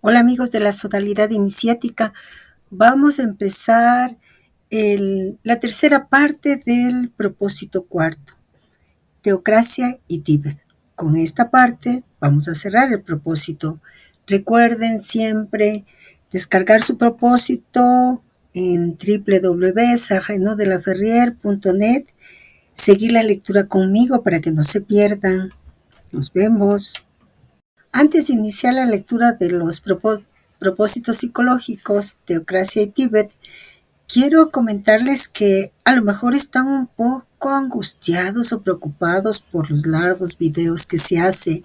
Hola amigos de la Sodalidad Iniciática, vamos a empezar la tercera parte del propósito cuarto, Teocracia y Tíbet. Con esta parte vamos a cerrar el propósito. Recuerden siempre descargar su propósito en www.sargenodelaferrier.net, seguir la lectura conmigo para que no se pierdan. Nos vemos. Antes de iniciar la lectura de los propósitos psicológicos, Teocracia y Tíbet, quiero comentarles que a lo mejor están un poco angustiados o preocupados por los largos videos que se hace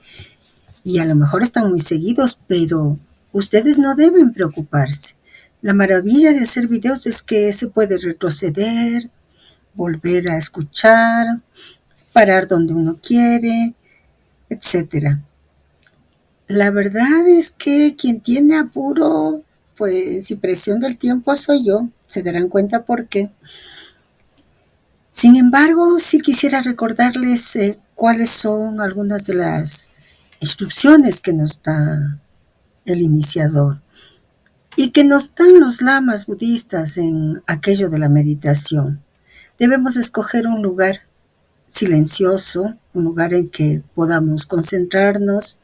y a lo mejor están muy seguidos, pero ustedes no deben preocuparse. La maravilla de hacer videos es que se puede retroceder, volver a escuchar, parar donde uno quiere, etcétera. La verdad es que quien tiene apuro, pues y presión del tiempo soy yo, se darán cuenta por qué. Sin embargo, sí quisiera recordarles cuáles son algunas de las instrucciones que nos da el iniciador y que nos dan los lamas budistas en aquello de la meditación. Debemos escoger un lugar silencioso, un lugar en que podamos concentrarnos,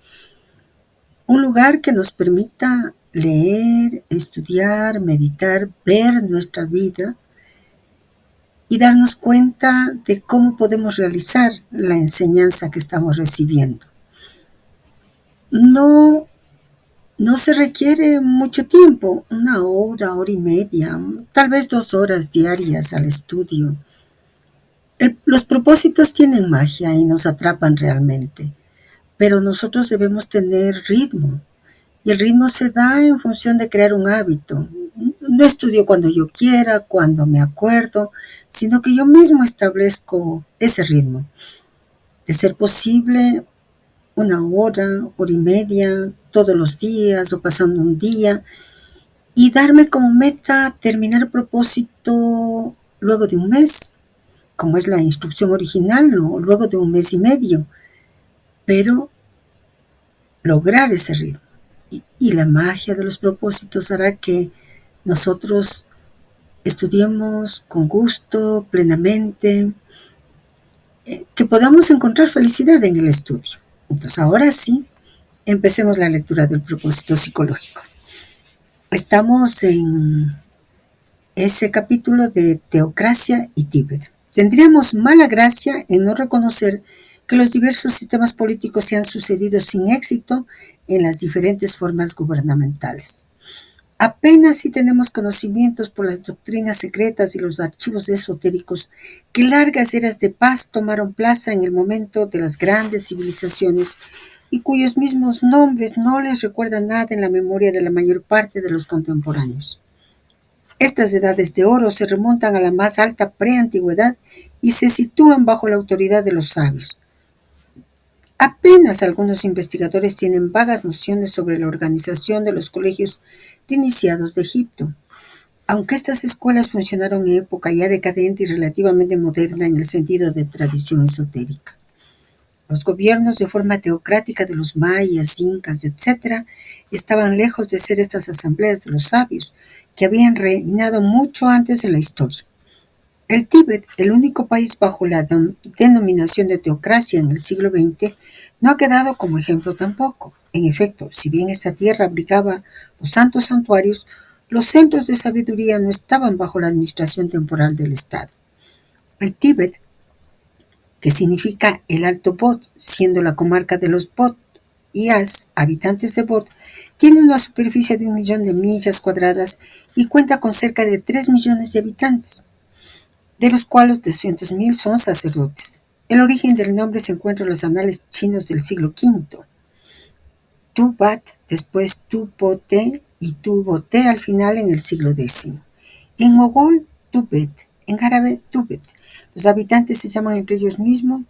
un lugar que nos permita leer, estudiar, meditar, ver nuestra vida y darnos cuenta de cómo podemos realizar la enseñanza que estamos recibiendo. No, no se requiere mucho tiempo, una hora, hora y media, tal vez 2 horas diarias al estudio. Los propósitos tienen magia y nos atrapan realmente, pero nosotros debemos tener ritmo. Y el ritmo se da en función de crear un hábito. No estudio cuando yo quiera, cuando me acuerdo, sino que yo mismo establezco ese ritmo. De ser posible, una hora, hora y media, todos los días o pasando un día, y darme como meta terminar el propósito luego de un mes, como es la instrucción original, ¿no? Luego de un mes y medio, pero lograr ese ritmo. Y la magia de los propósitos hará que nosotros estudiemos con gusto, plenamente, que podamos encontrar felicidad en el estudio. Entonces, ahora sí, empecemos la lectura del propósito psicológico. Estamos en ese capítulo de Teocracia y Tíbet. Tendríamos mala gracia en no reconocer que los diversos sistemas políticos se han sucedido sin éxito en las diferentes formas gubernamentales. Apenas si tenemos conocimientos por las doctrinas secretas y los archivos esotéricos que largas eras de paz tomaron plaza en el momento de las grandes civilizaciones y cuyos mismos nombres no les recuerdan nada en la memoria de la mayor parte de los contemporáneos. Estas edades de oro se remontan a la más alta preantigüedad y se sitúan bajo la autoridad de los sabios. Apenas algunos investigadores tienen vagas nociones sobre la organización de los colegios de iniciados de Egipto, aunque estas escuelas funcionaron en época ya decadente y relativamente moderna en el sentido de tradición esotérica. Los gobiernos de forma teocrática de los mayas, incas, etc., estaban lejos de ser estas asambleas de los sabios, que habían reinado mucho antes en la historia. El Tíbet, el único país bajo la denominación de teocracia en el siglo XX, no ha quedado como ejemplo tampoco. En efecto, si bien esta tierra abrigaba los santos santuarios, los centros de sabiduría no estaban bajo la administración temporal del Estado. El Tíbet, que significa el Alto Bod, siendo la comarca de los Bod y As, habitantes de Bod, tiene una superficie de 1 millón de millas cuadradas y cuenta con cerca de 3 millones de habitantes, de los cuales 200.000 son sacerdotes. El origen del nombre se encuentra en los anales chinos del siglo V. Tu-Bat, después Tu-Bote y Tu-Bote al final en el siglo X. En mogol, Tu-Bet, en árabe, Tu-Bet. Los habitantes se llaman entre ellos mismos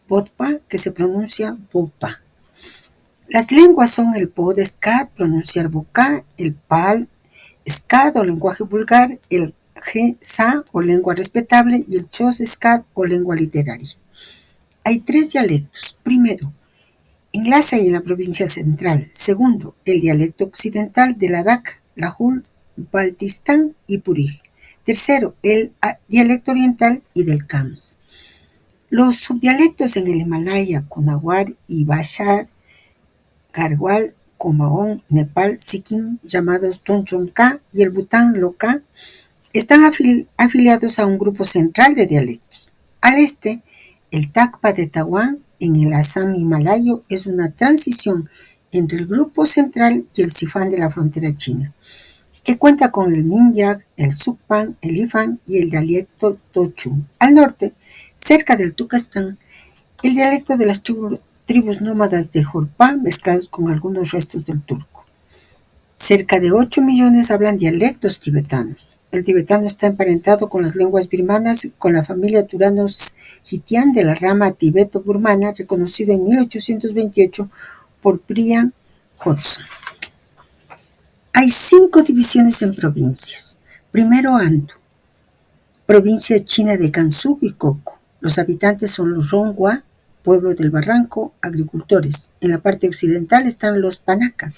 Bodpa, que se pronuncia Bopa. Las lenguas son el Pod-Skat, pronunciar Boca, el Pal, Skat o lenguaje vulgar, el Sa o lengua respetable y el Chos-Skat o lengua literaria. Hay 3 dialectos. Primero, en Lhasa y en la provincia central. Segundo, el dialecto occidental de Ladakh, Lahul, Baltistán y Puri. Tercero, el dialecto oriental y del Khams. Los subdialectos en el Himalaya, Kunawar y Bashar, Garhwal, Kumaon, Nepal, Sikkim, llamados Tonchonka, y el Bután Loka, están afiliados a un grupo central de dialectos. Al este, el Takpa de Tawán, en el Assam himalayo, es una transición entre el grupo central y el Sifan de la frontera china, que cuenta con el Minyak, el Sukpan, el Ifan y el dialecto Tochu. Al norte, cerca del Turkestán, el dialecto de las tribus nómadas de Jorpá mezclados con algunos restos del turco. Cerca de 8 millones hablan dialectos tibetanos. El tibetano está emparentado con las lenguas birmanas y con la familia Turano-Hitian de la rama tibeto-burmana, reconocida en 1828 por Brian Hodgson. Hay 5 divisiones en provincias. Primero, Antu, provincia china de Gansu y Coco. Los habitantes son los Rongwa, pueblo del barranco, agricultores. En la parte occidental están los Panaka,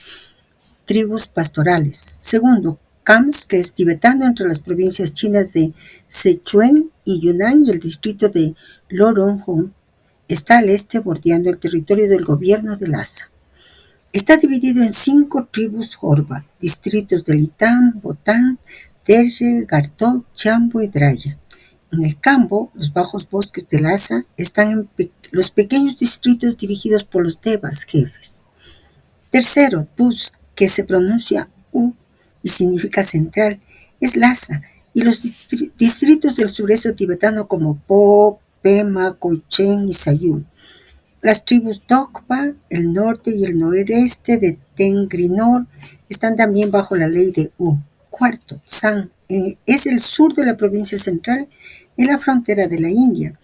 tribus pastorales. Segundo, Khams, que es tibetano entre las provincias chinas de Sichuan y Yunnan y el distrito de Loronghong. Está al este bordeando el territorio del gobierno de Lhasa. Está dividido en 5 tribus Jorba, distritos de Litán, Botán, Derje, Gartok, Chambo y Draya. En el Cambo, los bajos bosques de Lhasa, están en los pequeños distritos dirigidos por los devas, jefes. Tercero, Tuz, que se pronuncia U y significa central, es Lhasa, y los distritos del sureste tibetano como Po, Pema, Kochen y Sayul. Las tribus Dokpa, el norte y el noreste de Tengrinor, están también bajo la ley de U. Cuarto, San, es el sur de la provincia central en la frontera de la India,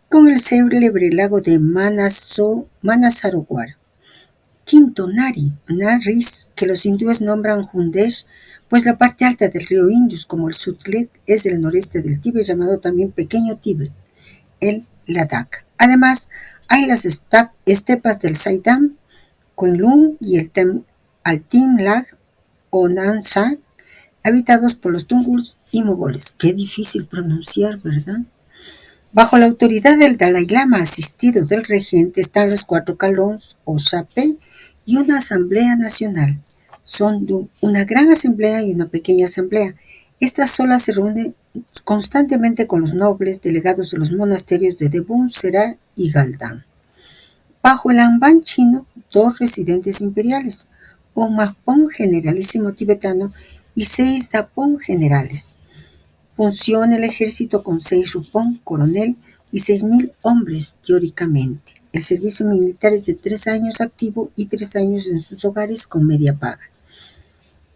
con el célebre lago de Manasarowar. Quinto, Nari, Naris, que los hindúes nombran Hundesh, pues la parte alta del río Indus, como el Sutlej, es el noreste del Tíbet, llamado también Pequeño Tíbet, el Ladakh. Además, hay las estepas del Saidam, Kwenlun y el Altim Lag o Nansha, habitados por los tunguls y mogoles. Qué difícil pronunciar, ¿verdad? Bajo la autoridad del Dalai Lama, asistido del regente, están los 4 Kalons o Shapei y una asamblea nacional. Son una gran asamblea y una pequeña asamblea. Esta sola se reúne constantemente con los nobles delegados de los monasterios de Debun, Sera y Galdan. Bajo el Amban chino, 2 residentes imperiales, un Magpong generalísimo tibetano y 6 Dapong generales. Funciona el ejército con 6 Rupong, coronel, y 6.000 hombres teóricamente. El servicio militar es de 3 años activo y 3 años en sus hogares con media paga.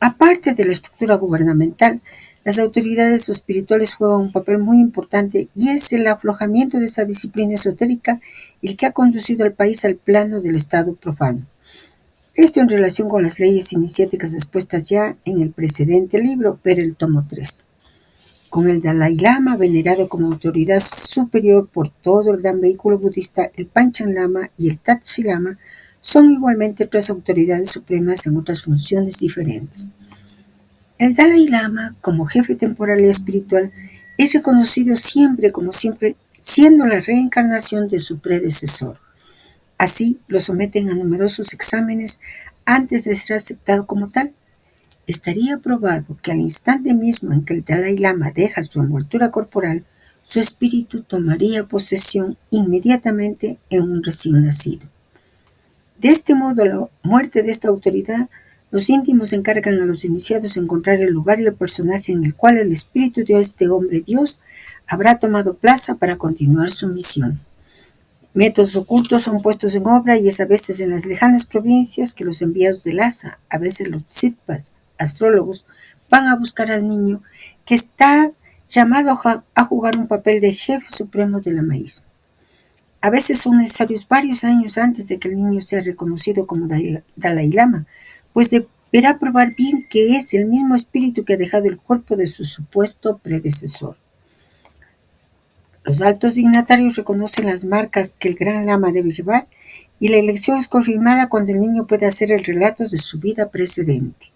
Aparte de la estructura gubernamental, las autoridades espirituales juegan un papel muy importante y es el aflojamiento de esta disciplina esotérica el que ha conducido al país al plano del Estado profano. Esto en relación con las leyes iniciáticas expuestas ya en el precedente libro, ver el tomo 3. Con el Dalai Lama venerado como autoridad superior por todo el gran vehículo budista, el Panchen Lama y el Tashi Lama son igualmente otras autoridades supremas en otras funciones diferentes. El Dalai Lama, como jefe temporal y espiritual, es reconocido siempre como siempre, siendo la reencarnación de su predecesor. Así lo someten a numerosos exámenes antes de ser aceptado como tal. Estaría probado que al instante mismo en que el Dalai Lama deja su envoltura corporal, su espíritu tomaría posesión inmediatamente en un recién nacido. De este modo, la muerte de esta autoridad, los íntimos encargan a los iniciados encontrar el lugar y el personaje en el cual el espíritu de este hombre Dios habrá tomado plaza para continuar su misión. Métodos ocultos son puestos en obra y es a veces en las lejanas provincias que los enviados de Lhasa, a veces los Sitpas, astrólogos, van a buscar al niño que está llamado a jugar un papel de jefe supremo de la maíz. A veces son necesarios varios años antes de que el niño sea reconocido como Dalai Lama, pues deberá probar bien que es el mismo espíritu que ha dejado el cuerpo de su supuesto predecesor. Los altos dignatarios reconocen las marcas que el gran lama debe llevar y la elección es confirmada cuando el niño puede hacer el relato de su vida precedente,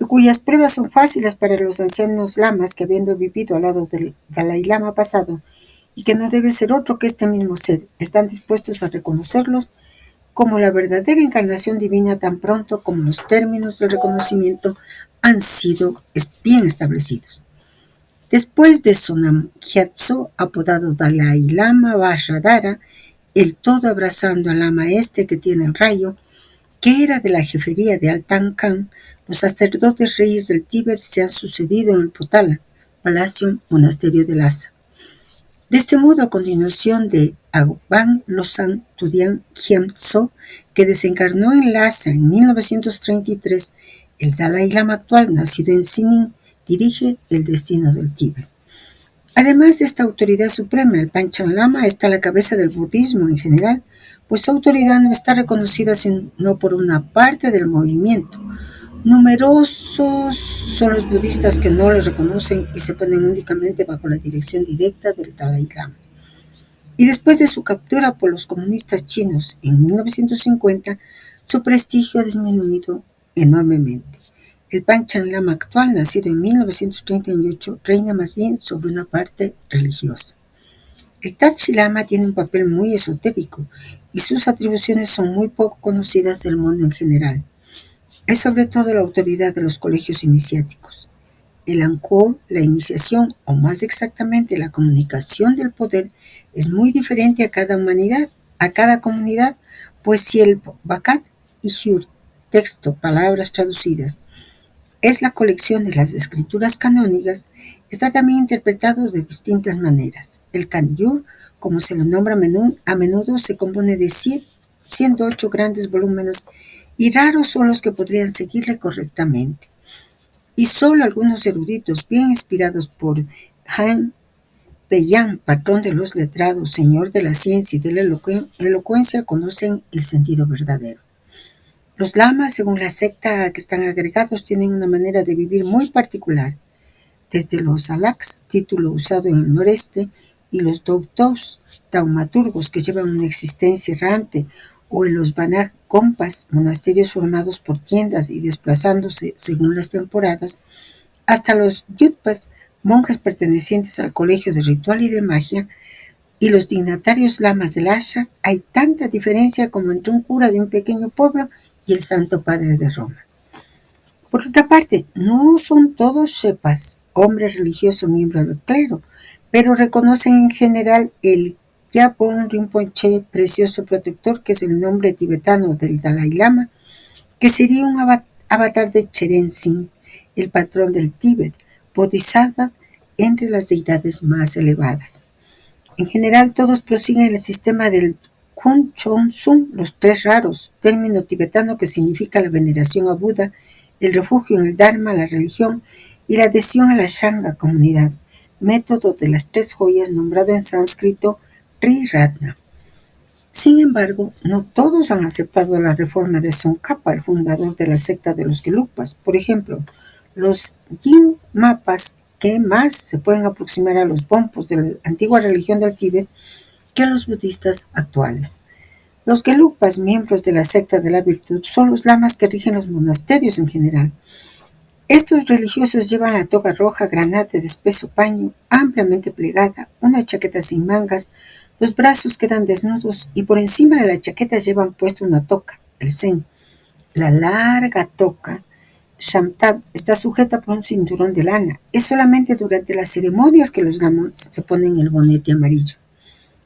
y cuyas pruebas son fáciles para los ancianos lamas que, habiendo vivido al lado del Dalai Lama pasado, y que no debe ser otro que este mismo ser, están dispuestos a reconocerlos como la verdadera encarnación divina tan pronto como los términos del reconocimiento han sido bien establecidos. Después de Sonam Gyatso, apodado Dalai Lama Vajradhara, el todo abrazando al Lama este que tiene el rayo, que era de la jefería de Altan Khan, los sacerdotes reyes del Tíbet se han sucedido en el Potala, palacio monasterio de Lhasa. De este modo, a continuación de Aubang Losang Tudian Gyatso, que desencarnó en Lhasa en 1933, el Dalai Lama actual, nacido en Sinin, dirige el destino del Tíbet. Además de esta autoridad suprema, el Panchen Lama está a la cabeza del budismo en general, pues su autoridad no está reconocida sino por una parte del movimiento. Numerosos son los budistas que no le reconocen y se ponen únicamente bajo la dirección directa del Dalai Lama. Y después de su captura por los comunistas chinos en 1950, su prestigio ha disminuido enormemente. El Panchen Lama actual, nacido en 1938, reina más bien sobre una parte religiosa. El Tachi Lama tiene un papel muy esotérico y sus atribuciones son muy poco conocidas del mundo en general. Es sobre todo la autoridad de los colegios iniciáticos. El Angkor, la iniciación, o más exactamente la comunicación del poder, es muy diferente a cada comunidad, pues si el Bhagat y Hyur, texto, palabras traducidas, es la colección de las escrituras canónicas, está también interpretado de distintas maneras. El Kanjur, como se lo nombra a menudo, se compone de 108 grandes volúmenes y raros son los que podrían seguirle correctamente. Y solo algunos eruditos bien inspirados por Han Peyan, patrón de los letrados, señor de la ciencia y de la elocuencia, conocen el sentido verdadero. Los lamas, según la secta a que están agregados, tienen una manera de vivir muy particular. Desde los alaks, título usado en el noreste, y los dovtovs, taumaturgos que llevan una existencia errante, o en los banag kompas, monasterios formados por tiendas y desplazándose según las temporadas, hasta los yutpas, monjes pertenecientes al colegio de ritual y de magia, y los dignatarios lamas del ashram, hay tanta diferencia como entre un cura de un pequeño pueblo y el Santo Padre de Roma. Por otra parte, no son todos shepas, hombres religiosos miembros del clero, pero reconocen en general el Gyalpo Rinpoche, precioso protector, que es el nombre tibetano del Dalai Lama, que sería un avatar de Cheren Singh, el patrón del Tíbet, Bodhisattva, entre las deidades más elevadas. En general, todos prosiguen el sistema del Kun Chon Sun, los tres raros, término tibetano que significa la veneración a Buda, el refugio en el Dharma, la religión, y la adhesión a la Shanga, comunidad, método de las tres joyas nombrado en sánscrito Triratna. Sin embargo, no todos han aceptado la reforma de Tsongkhapa, el fundador de la secta de los Gelugpas. Por ejemplo, los Yingmapas, que más se pueden aproximar a los Bonpos de la antigua religión del Tíbet que los budistas actuales. Los Gelugpas, miembros de la secta de la virtud, son los lamas que rigen los monasterios en general. Estos religiosos llevan la toga roja granate de espeso paño, ampliamente plegada, una chaqueta sin mangas, los brazos quedan desnudos y por encima de la chaqueta llevan puesto una toca, el zen. La larga toca, Shamtab, está sujeta por un cinturón de lana. Es solamente durante las ceremonias que los lamas se ponen el bonete amarillo.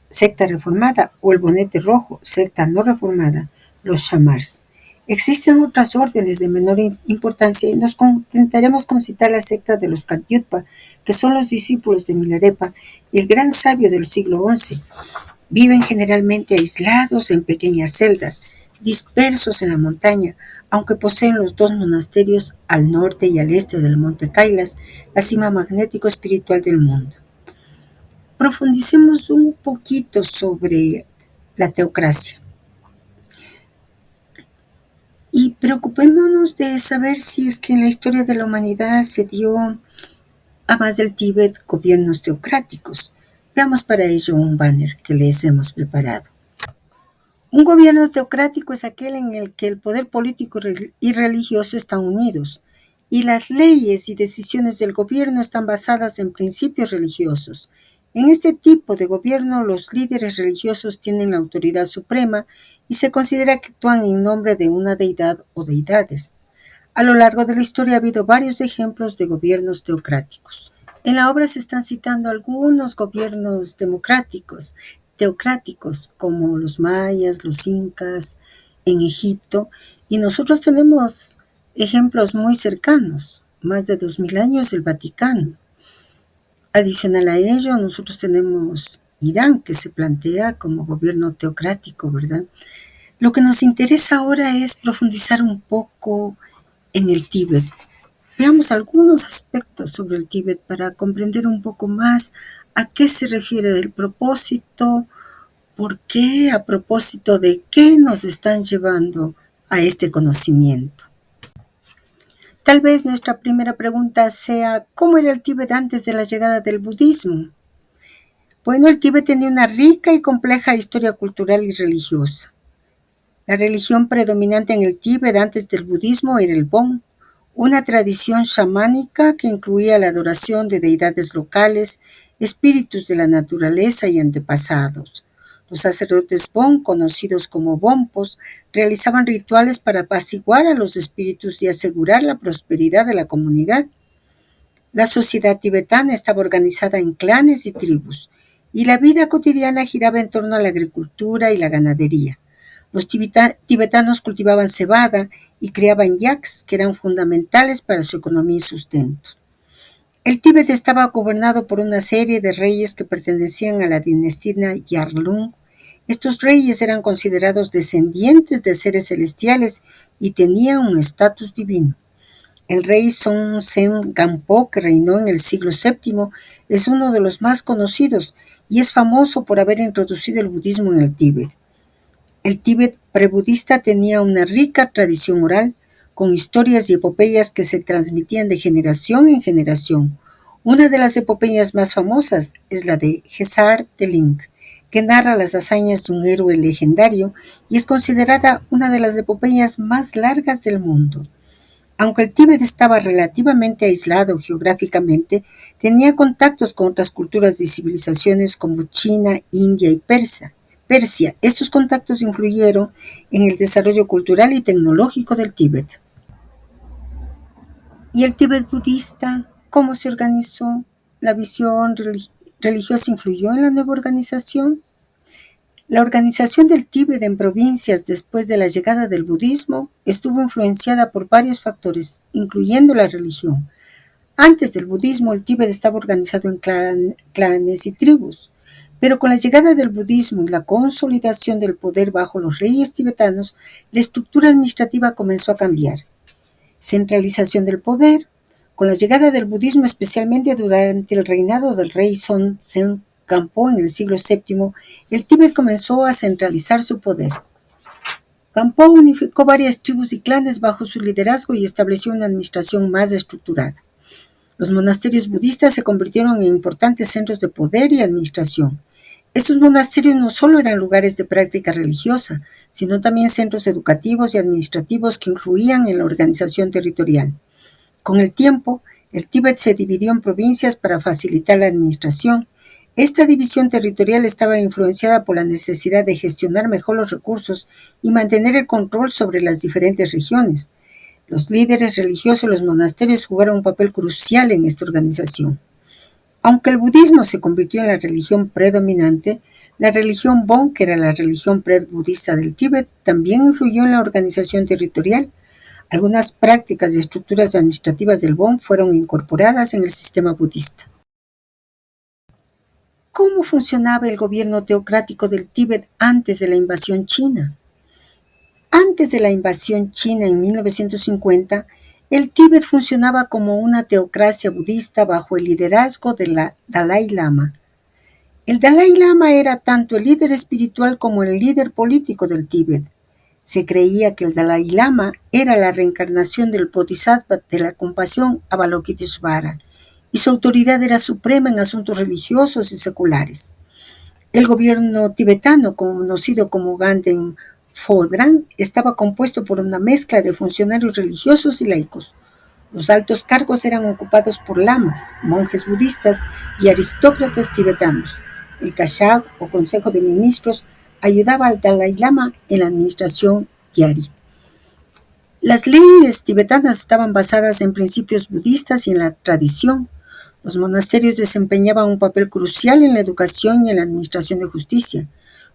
Secta reformada o el bonete rojo, secta no reformada, los shamars. Existen otras órdenes de menor importancia y nos contentaremos con citar la secta de los Katyutpa, que son los discípulos de Milarepa y el gran sabio del siglo XI. Viven generalmente aislados en pequeñas celdas, dispersos en la montaña, aunque poseen los dos monasterios al norte y al este del monte Kailas, la cima magnético-espiritual del mundo. Profundicemos un poquito sobre la teocracia y preocupémonos de saber si es que en la historia de la humanidad se dio, a más del Tíbet, gobiernos teocráticos. Veamos para ello un banner que les hemos preparado. Un gobierno teocrático es aquel en el que el poder político y religioso están unidos, y las leyes y decisiones del gobierno están basadas en principios religiosos. En este tipo de gobierno, los líderes religiosos tienen la autoridad suprema y se considera que actúan en nombre de una deidad o deidades. A lo largo de la historia ha habido varios ejemplos de gobiernos teocráticos. En la obra se están citando algunos gobiernos teocráticos, como los mayas, los incas, en Egipto, y nosotros tenemos ejemplos muy cercanos, más de 2000 años el Vaticano. Adicional a ello, nosotros tenemos Irán, que se plantea como gobierno teocrático, ¿verdad? Lo que nos interesa ahora es profundizar un poco en el Tíbet. Veamos algunos aspectos sobre el Tíbet para comprender un poco más a qué se refiere el propósito, por qué, a propósito de qué nos están llevando a este conocimiento. Tal vez nuestra primera pregunta sea, ¿cómo era el Tíbet antes de la llegada del budismo? Bueno, el Tíbet tenía una rica y compleja historia cultural y religiosa. La religión predominante en el Tíbet antes del budismo era el Bon, una tradición chamánica que incluía la adoración de deidades locales, espíritus de la naturaleza y antepasados. Los sacerdotes Bon, conocidos como Bonpos, realizaban rituales para apaciguar a los espíritus y asegurar la prosperidad de la comunidad. La sociedad tibetana estaba organizada en clanes y tribus, y la vida cotidiana giraba en torno a la agricultura y la ganadería. Los tibetanos cultivaban cebada y criaban yaks, que eran fundamentales para su economía y sustento. El Tíbet estaba gobernado por una serie de reyes que pertenecían a la dinastía Yarlung. Estos reyes eran considerados descendientes de seres celestiales y tenían un estatus divino. El rey Songtsen Gampo, que reinó en el siglo VII, es uno de los más conocidos y es famoso por haber introducido el budismo en el Tíbet. El Tíbet prebudista tenía una rica tradición oral, con historias y epopeyas que se transmitían de generación en generación. Una de las epopeyas más famosas es la de Gesar Teling, que narra las hazañas de un héroe legendario y es considerada una de las epopeyas más largas del mundo. Aunque el Tíbet estaba relativamente aislado geográficamente, tenía contactos con otras culturas y civilizaciones como China, India y Persia. Estos contactos influyeron en el desarrollo cultural y tecnológico del Tíbet. ¿Y el Tíbet budista? ¿Cómo se organizó? ¿La visión religiosa influyó en la nueva organización? La organización del Tíbet en provincias después de la llegada del budismo estuvo influenciada por varios factores, incluyendo la religión. Antes del budismo, el Tíbet estaba organizado en clanes y tribus, pero con la llegada del budismo y la consolidación del poder bajo los reyes tibetanos, la estructura administrativa comenzó a cambiar. Centralización del poder. Con la llegada del budismo, especialmente durante el reinado del rey Songtsen Gampo en el siglo VII, el Tíbet comenzó a centralizar su poder. Gampo unificó varias tribus y clanes bajo su liderazgo y estableció una administración más estructurada. Los monasterios budistas se convirtieron en importantes centros de poder y administración. Estos monasterios no solo eran lugares de práctica religiosa, sino también centros educativos y administrativos que influían en la organización territorial. Con el tiempo, el Tíbet se dividió en provincias para facilitar la administración. Esta división territorial estaba influenciada por la necesidad de gestionar mejor los recursos y mantener el control sobre las diferentes regiones. Los líderes religiosos de los monasterios jugaron un papel crucial en esta organización. Aunque el budismo se convirtió en la religión predominante, la religión Bon, que era la religión pre-budista del Tíbet, también influyó en la organización territorial. Algunas prácticas y estructuras administrativas del Bon fueron incorporadas en el sistema budista. ¿Cómo funcionaba el gobierno teocrático del Tíbet antes de la invasión china? Antes de la invasión china en 1950, el Tíbet funcionaba como una teocracia budista bajo el liderazgo del Dalai Lama. El Dalai Lama era tanto el líder espiritual como el líder político del Tíbet. Se creía que el Dalai Lama era la reencarnación del Bodhisattva de la compasión Avalokiteshvara, y su autoridad era suprema en asuntos religiosos y seculares. El gobierno tibetano, conocido como Ganden Phodrang estaba compuesto por una mezcla de funcionarios religiosos y laicos. Los altos cargos eran ocupados por lamas, monjes budistas y aristócratas tibetanos. El Kashag o Consejo de Ministros ayudaba al Dalai Lama en la administración diaria. Las leyes tibetanas estaban basadas en principios budistas y en la tradición. Los monasterios desempeñaban un papel crucial en la educación y en la administración de justicia.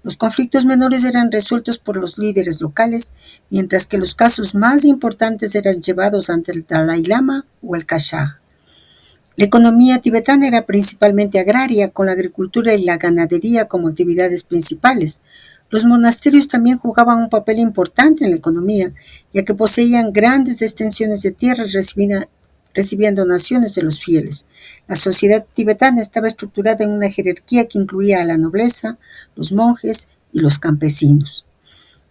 Los conflictos menores eran resueltos por los líderes locales, mientras que los casos más importantes eran llevados ante el Dalai Lama o el Kashag. La economía tibetana era principalmente agraria, con la agricultura y la ganadería como actividades principales. Los monasterios también jugaban un papel importante en la economía, ya que poseían grandes extensiones de tierra y recibían donaciones de los fieles. La sociedad tibetana estaba estructurada en una jerarquía que incluía a la nobleza, los monjes y los campesinos.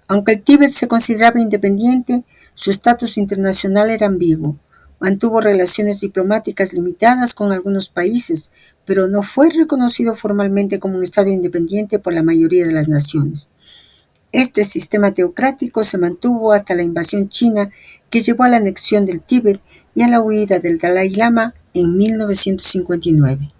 Aunque el Tíbet se consideraba independiente, su estatus internacional era ambiguo. Mantuvo relaciones diplomáticas limitadas con algunos países, pero no fue reconocido formalmente como un estado independiente por la mayoría de las naciones. Este sistema teocrático se mantuvo hasta la invasión china, que llevó a la anexión del Tíbet y a la huida del Dalai Lama en 1959.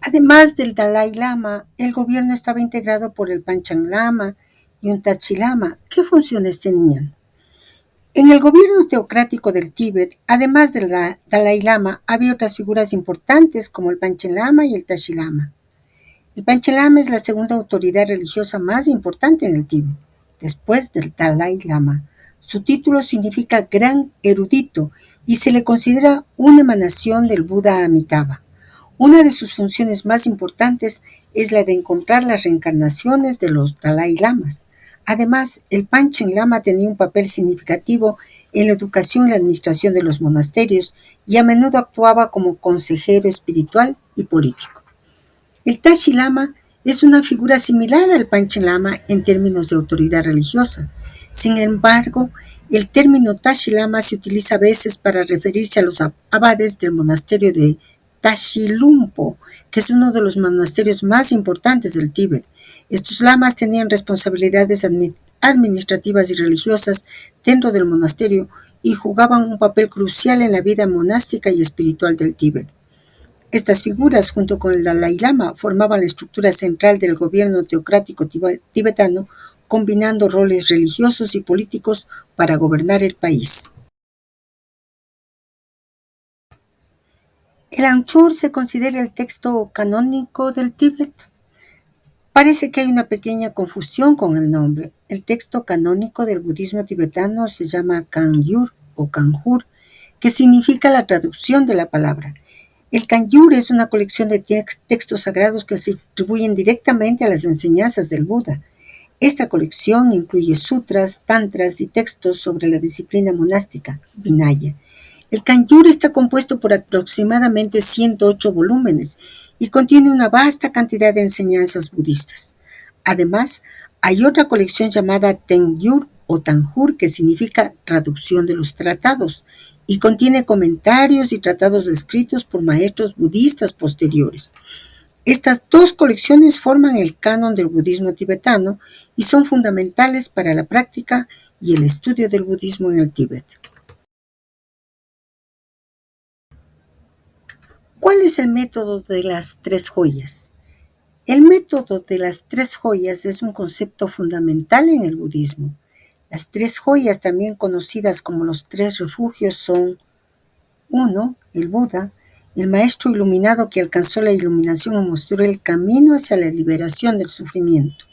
Además del Dalai Lama, el gobierno estaba integrado por el Panchen Lama y un Tachi Lama. ¿Qué funciones tenían? En el gobierno teocrático del Tíbet, además del Dalai Lama, había otras figuras importantes como el Panchen Lama y el Tashi Lama. El Panchen Lama es la segunda autoridad religiosa más importante en el Tíbet, después del Dalai Lama. Su título significa gran erudito y se le considera una emanación del Buda Amitabha. Una de sus funciones más importantes es la de encontrar las reencarnaciones de los Dalai Lamas. Además, el Panchen Lama tenía un papel significativo en la educación y la administración de los monasterios y a menudo actuaba como consejero espiritual y político. El Tashi Lama es una figura similar al Panchen Lama en términos de autoridad religiosa. Sin embargo, el término Tashi Lama se utiliza a veces para referirse a los abades del monasterio de Tashi Lumpo, que es uno de los monasterios más importantes del Tíbet. Estos lamas tenían responsabilidades administrativas y religiosas dentro del monasterio y jugaban un papel crucial en la vida monástica y espiritual del Tíbet. Estas figuras, junto con el Dalai Lama, formaban la estructura central del gobierno teocrático tibetano, combinando roles religiosos y políticos para gobernar el país. El Anchur se considera el texto canónico del Tíbet. Parece que hay una pequeña confusión con el nombre. El texto canónico del budismo tibetano se llama Kangyur o Kanjur, que significa la traducción de la palabra. El Kangyur es una colección de textos sagrados que se atribuyen directamente a las enseñanzas del Buda. Esta colección incluye sutras, tantras y textos sobre la disciplina monástica, Vinaya. El Kangyur está compuesto por aproximadamente 108 volúmenes y contiene una vasta cantidad de enseñanzas budistas. Además, hay otra colección llamada Tengyur o Tanjur, que significa traducción de los tratados, y contiene comentarios y tratados escritos por maestros budistas posteriores. Estas dos colecciones forman el canon del budismo tibetano y son fundamentales para la práctica y el estudio del budismo en el Tíbet. ¿Cuál es el método de las tres joyas? El método de las tres joyas es un concepto fundamental en el budismo. Las tres joyas, también conocidas como los tres refugios, son: 1. El Buda, el maestro iluminado que alcanzó la iluminación y mostró el camino hacia la liberación del sufrimiento.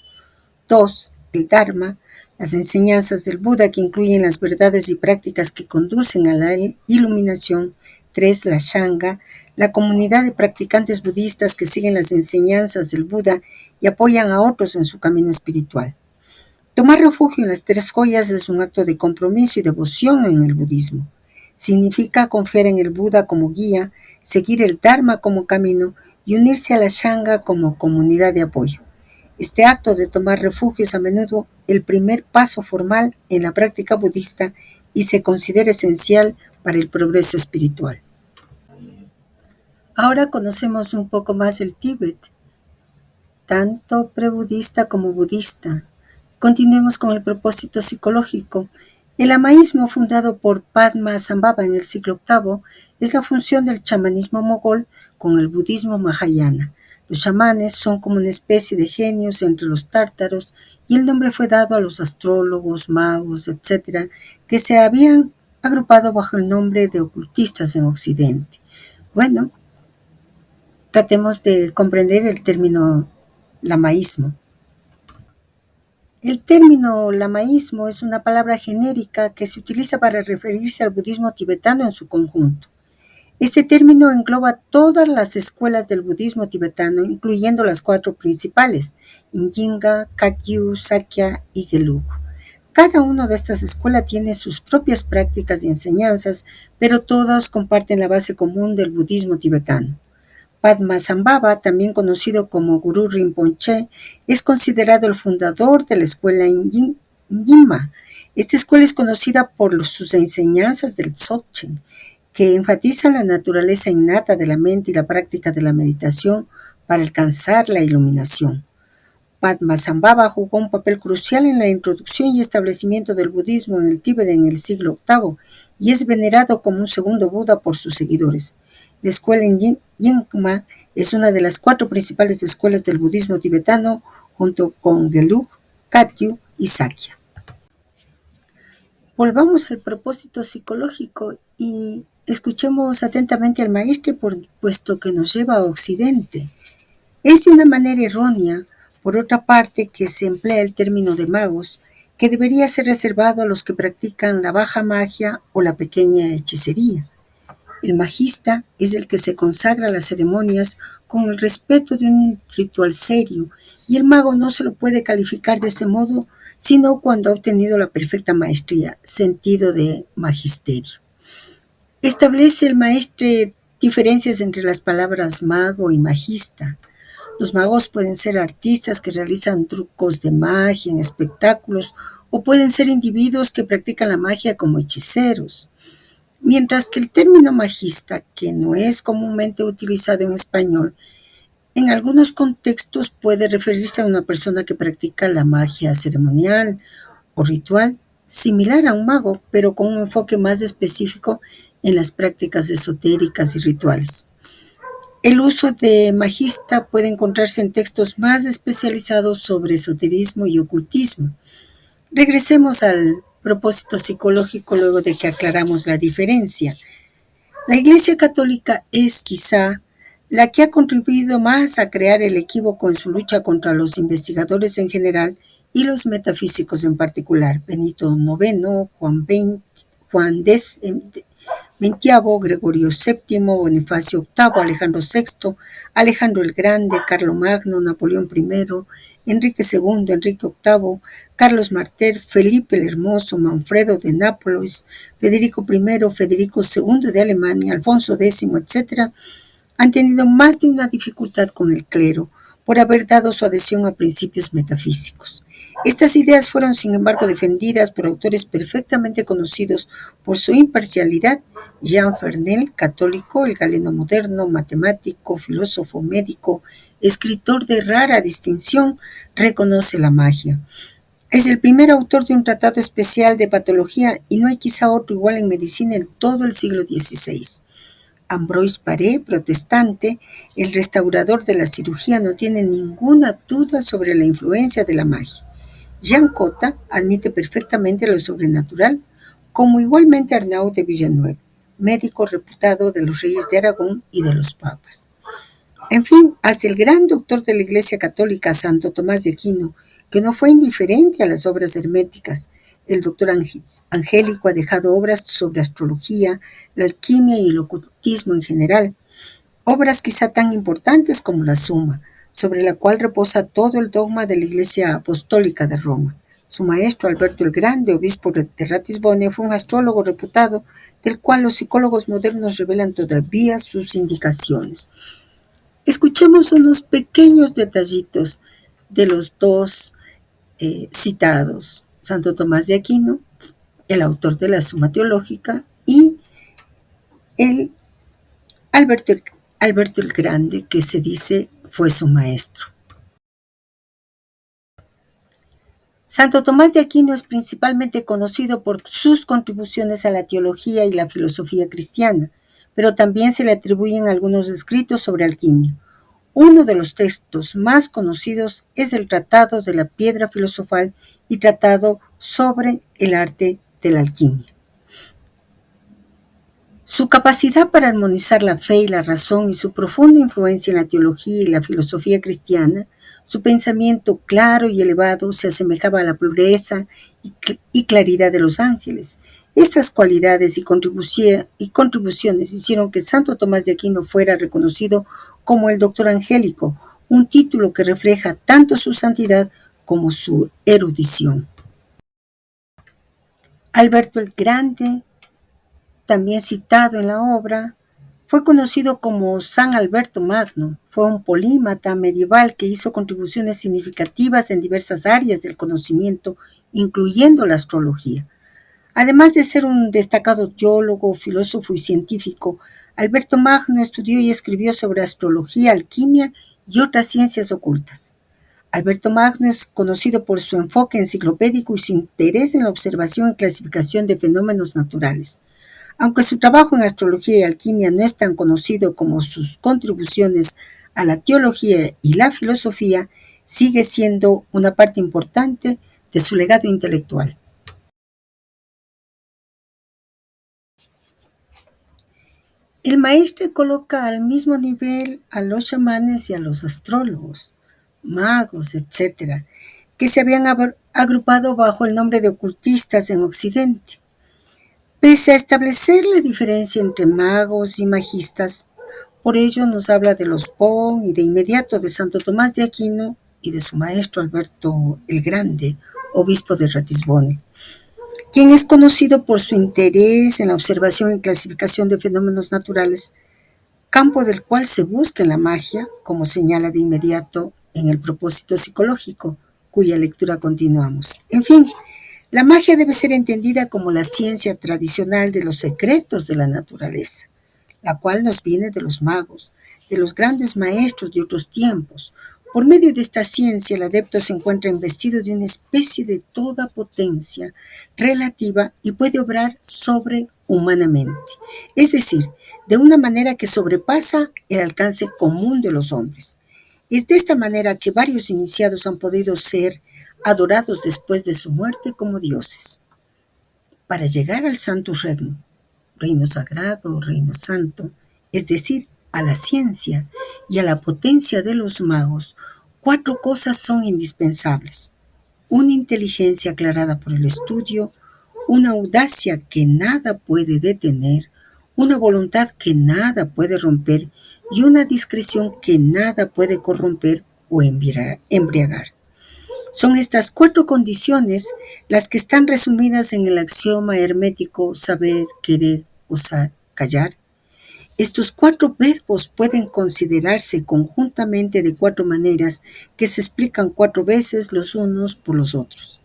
2. El Dharma, las enseñanzas del Buda que incluyen las verdades y prácticas que conducen a la iluminación. 3. La Sangha, la comunidad de practicantes budistas que siguen las enseñanzas del Buda y apoyan a otros en su camino espiritual. Tomar refugio en las tres joyas es un acto de compromiso y devoción en el budismo. Significa confiar en el Buda como guía, seguir el Dharma como camino y unirse a la Sangha como comunidad de apoyo. Este acto de tomar refugio es a menudo el primer paso formal en la práctica budista y se considera esencial para el progreso espiritual. Ahora conocemos un poco más el Tíbet. tanto prebudista como budista. Continuemos con el propósito psicológico. El lamaísmo, fundado por Padmasambhava en el siglo VIII, es la función del chamanismo mogol con el budismo mahayana. Los chamanes son como una especie de genios entre los tártaros y el nombre fue dado a los astrólogos, magos, etc., que se habían agrupado bajo el nombre de ocultistas en Occidente. Bueno, tratemos de comprender el término lamaísmo. El término lamaísmo es una palabra genérica que se utiliza para referirse al budismo tibetano en su conjunto. Este término engloba todas las escuelas del budismo tibetano, incluyendo las 4 principales, Iyengar, Kagyu, Sakya y Gelug. Cada una de estas escuelas tiene sus propias prácticas y enseñanzas, pero todas comparten la base común del budismo tibetano. Padmasambhava, también conocido como Guru Rinpoche, es considerado el fundador de la escuela Nyingma. Esta escuela es conocida por sus enseñanzas del Dzogchen, que enfatizan la naturaleza innata de la mente y la práctica de la meditación para alcanzar la iluminación. Padmasambhava jugó un papel crucial en la introducción y establecimiento del budismo en el Tíbet en el siglo VIII y es venerado como un segundo Buda por sus seguidores. La escuela Nyingma es una de las 4 principales escuelas del budismo tibetano, junto con Gelug, Kagyu y Sakya. Volvamos al propósito psicológico y escuchemos atentamente al maestro, puesto que nos lleva a Occidente. Es de una manera errónea, por otra parte, que se emplea el término de magos, que debería ser reservado a los que practican la baja magia o la pequeña hechicería. El magista es el que se consagra a las ceremonias con el respeto de un ritual serio, y el mago no se lo puede calificar de ese modo, sino cuando ha obtenido la perfecta maestría, sentido de magisterio. Establece el maestro diferencias entre las palabras mago y magista. Los magos pueden ser artistas que realizan trucos de magia en espectáculos o pueden ser individuos que practican la magia como hechiceros. Mientras que el término magista, que no es comúnmente utilizado en español, en algunos contextos puede referirse a una persona que practica la magia ceremonial o ritual, similar a un mago, pero con un enfoque más específico en las prácticas esotéricas y rituales. El uso de magista puede encontrarse en textos más especializados sobre esoterismo y ocultismo. Regresemos al propósito psicológico luego de que aclaramos la diferencia. La Iglesia Católica es quizá la que ha contribuido más a crear el equívoco en su lucha contra los investigadores en general y los metafísicos en particular. Benito IX, Juan X, Gregorio VII, Bonifacio VIII, Alejandro VI, Alejandro el Grande, Carlomagno, Napoleón I, Enrique II, Enrique VIII, Carlos Martel, Felipe el Hermoso, Manfredo de Nápoles, Federico I, Federico II de Alemania, Alfonso X, etc., han tenido más de una dificultad con el clero por haber dado su adhesión a principios metafísicos. Estas ideas fueron, sin embargo, defendidas por autores perfectamente conocidos por su imparcialidad. Jean Fernel, católico, el galeno moderno, matemático, filósofo, médico, escritor de rara distinción, reconoce la magia. Es el primer autor de un tratado especial de patología y no hay quizá otro igual en medicina en todo el siglo XVI. Ambroise Paré, protestante, el restaurador de la cirugía, no tiene ninguna duda sobre la influencia de la magia. Jean Cotta admite perfectamente lo sobrenatural, como igualmente Arnaud de Villeneuve, médico reputado de los reyes de Aragón y de los papas. En fin, hasta el gran doctor de la Iglesia Católica, Santo Tomás de Aquino, que no fue indiferente a las obras herméticas. El doctor Angélico ha dejado obras sobre astrología, la alquimia y el ocultismo en general, obras quizá tan importantes como la Suma, sobre la cual reposa todo el dogma de la Iglesia Apostólica de Roma. Su maestro, Alberto el Grande, obispo de Ratisbona, fue un astrólogo reputado, del cual los psicólogos modernos revelan todavía sus indicaciones. Escuchemos unos pequeños detallitos de los dos citados, Santo Tomás de Aquino, el autor de la Suma Teológica, y el Alberto el Grande, que se dice fue su maestro. Santo Tomás de Aquino es principalmente conocido por sus contribuciones a la teología y la filosofía cristiana, pero también se le atribuyen algunos escritos sobre alquimia. Uno de los textos más conocidos es el Tratado de la Piedra Filosofal y Tratado sobre el arte de la alquimia. Su capacidad para armonizar la fe y la razón y su profunda influencia en la teología y la filosofía cristiana, su pensamiento claro y elevado se asemejaba a la pureza y claridad de los ángeles. Estas cualidades y contribuciones hicieron que Santo Tomás de Aquino fuera reconocido como el Doctor Angélico, un título que refleja tanto su santidad como su erudición. Alberto el Grande, también citado en la obra, fue conocido como San Alberto Magno. Fue un polímata medieval que hizo contribuciones significativas en diversas áreas del conocimiento, incluyendo la astrología. Además de ser un destacado teólogo, filósofo y científico, Alberto Magno estudió y escribió sobre astrología, alquimia y otras ciencias ocultas. Alberto Magno es conocido por su enfoque enciclopédico y su interés en la observación y clasificación de fenómenos naturales. Aunque su trabajo en astrología y alquimia no es tan conocido como sus contribuciones a la teología y la filosofía, sigue siendo una parte importante de su legado intelectual. El maestre coloca al mismo nivel a los chamanes y a los astrólogos, magos, etc., que se habían agrupado bajo el nombre de ocultistas en Occidente. Pese a establecer la diferencia entre magos y magistas, por ello nos habla de los Pon y de inmediato de Santo Tomás de Aquino y de su maestro Alberto el Grande, obispo de Ratisbona, quien es conocido por su interés en la observación y clasificación de fenómenos naturales, campo del cual se busca en la magia, como señala de inmediato en el propósito psicológico, cuya lectura continuamos. En fin, la magia debe ser entendida como la ciencia tradicional de los secretos de la naturaleza, la cual nos viene de los magos, de los grandes maestros de otros tiempos. Por medio de esta ciencia, el adepto se encuentra investido de una especie de toda potencia relativa y puede obrar sobrehumanamente, es decir, de una manera que sobrepasa el alcance común de los hombres. Es de esta manera que varios iniciados han podido ser adorados después de su muerte como dioses. Para llegar al Santo Reino, reino sagrado, reino santo, es decir, a la ciencia y a la potencia de los magos, 4 cosas son indispensables: una inteligencia aclarada por el estudio, una audacia que nada puede detener, una voluntad que nada puede romper y una discreción que nada puede corromper o embriagar. Son estas 4 condiciones las que están resumidas en el axioma hermético saber, querer, osar, callar. Estos 4 verbos pueden considerarse conjuntamente de 4 maneras que se explican 4 veces los unos por los otros.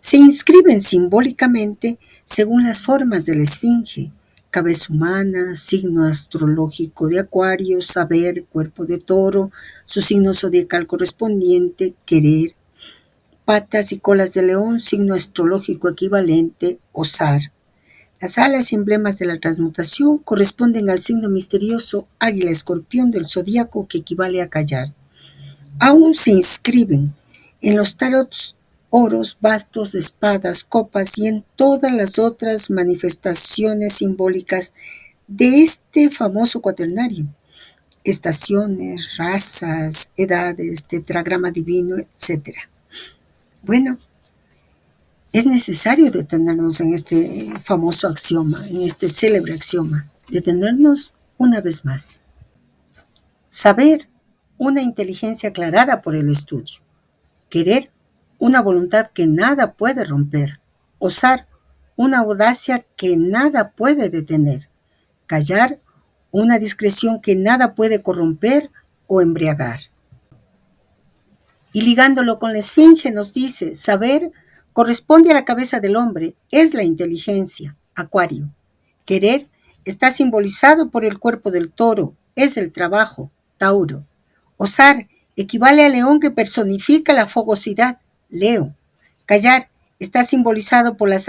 Se inscriben simbólicamente según las formas de la esfinge: cabeza humana, signo astrológico de Acuario, saber, cuerpo de Toro, su signo zodiacal correspondiente, querer; patas y colas de león, signo astrológico equivalente, osar. Las alas y emblemas de la transmutación corresponden al signo misterioso águila-escorpión del zodíaco, que equivale a callar. Aún se inscriben en los tarots oros, bastos, espadas, copas y en todas las otras manifestaciones simbólicas de este famoso cuaternario: estaciones, razas, edades, tetragrama divino, etc. Bueno, es necesario detenernos en este famoso axioma, en este célebre axioma, detenernos una vez más. Saber, una inteligencia aclarada por el estudio; querer, una voluntad que nada puede romper; osar, una audacia que nada puede detener; callar, una discreción que nada puede corromper o embriagar. Y ligándolo con la esfinge nos dice: saber corresponde a la cabeza del hombre, es la inteligencia, Acuario; querer está simbolizado por el cuerpo del Toro, es el trabajo, Tauro; osar equivale al león, que personifica la fogosidad, Leo; Callar está simbolizado por las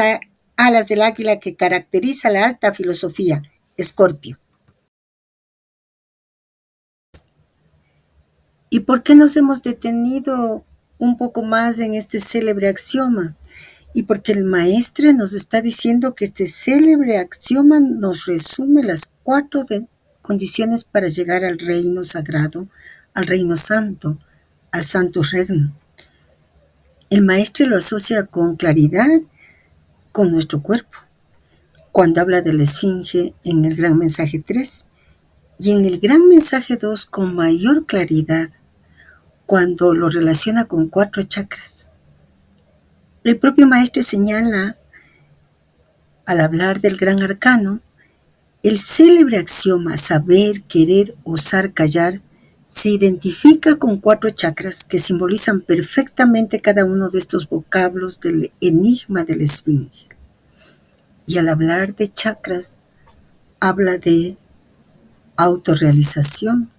alas del águila que caracteriza la alta filosofía, Escorpio. ¿Y por qué nos hemos detenido un poco más en este célebre axioma? Y porque el maestre nos está diciendo que este célebre axioma nos resume las cuatro condiciones para llegar al reino sagrado, al reino santo, al santo reino. El maestre lo asocia con claridad con nuestro cuerpo, cuando habla de la esfinge en el gran mensaje 3 y en el gran mensaje 2 con mayor claridad, cuando lo relaciona con cuatro chakras. El propio maestre señala, al hablar del gran arcano, el célebre axioma saber, querer, osar, callar se identifica con cuatro chakras que simbolizan perfectamente cada uno de estos vocablos del enigma de la esfinge. Y al hablar de chakras, habla de autorrealización.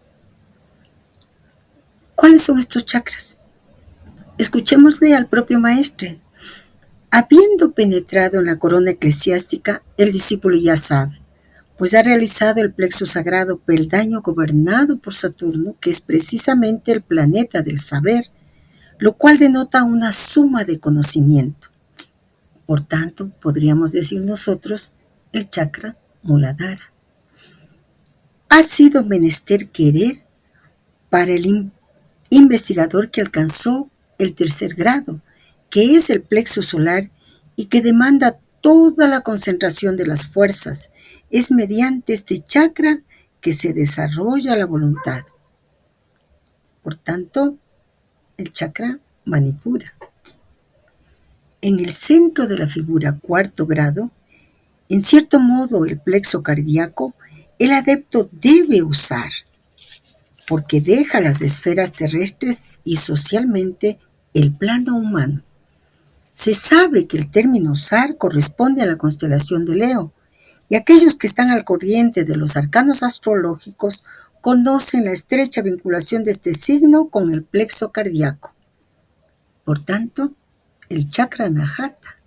¿Cuáles son estos chakras? Escuchémosle al propio maestre. Habiendo penetrado en la corona eclesiástica, el discípulo ya sabe, pues ha realizado el plexo sagrado peldaño gobernado por Saturno, que es precisamente el planeta del saber, lo cual denota una suma de conocimiento. Por tanto, podríamos decir nosotros el chakra Muladhara. Ha sido menester querer para el investigador que alcanzó el tercer grado, que es el plexo solar y que demanda toda la concentración de las fuerzas. Es mediante este chakra que se desarrolla la voluntad. Por tanto, el chakra Manipura. En el centro de la figura cuarto grado, en cierto modo el plexo cardíaco, el adepto debe usar, porque deja las esferas terrestres y socialmente el plano humano. Se sabe que el término usar corresponde a la constelación de Leo, y aquellos que están al corriente de los arcanos astrológicos conocen la estrecha vinculación de este signo con el plexo cardíaco. Por tanto, el chakra Anahata.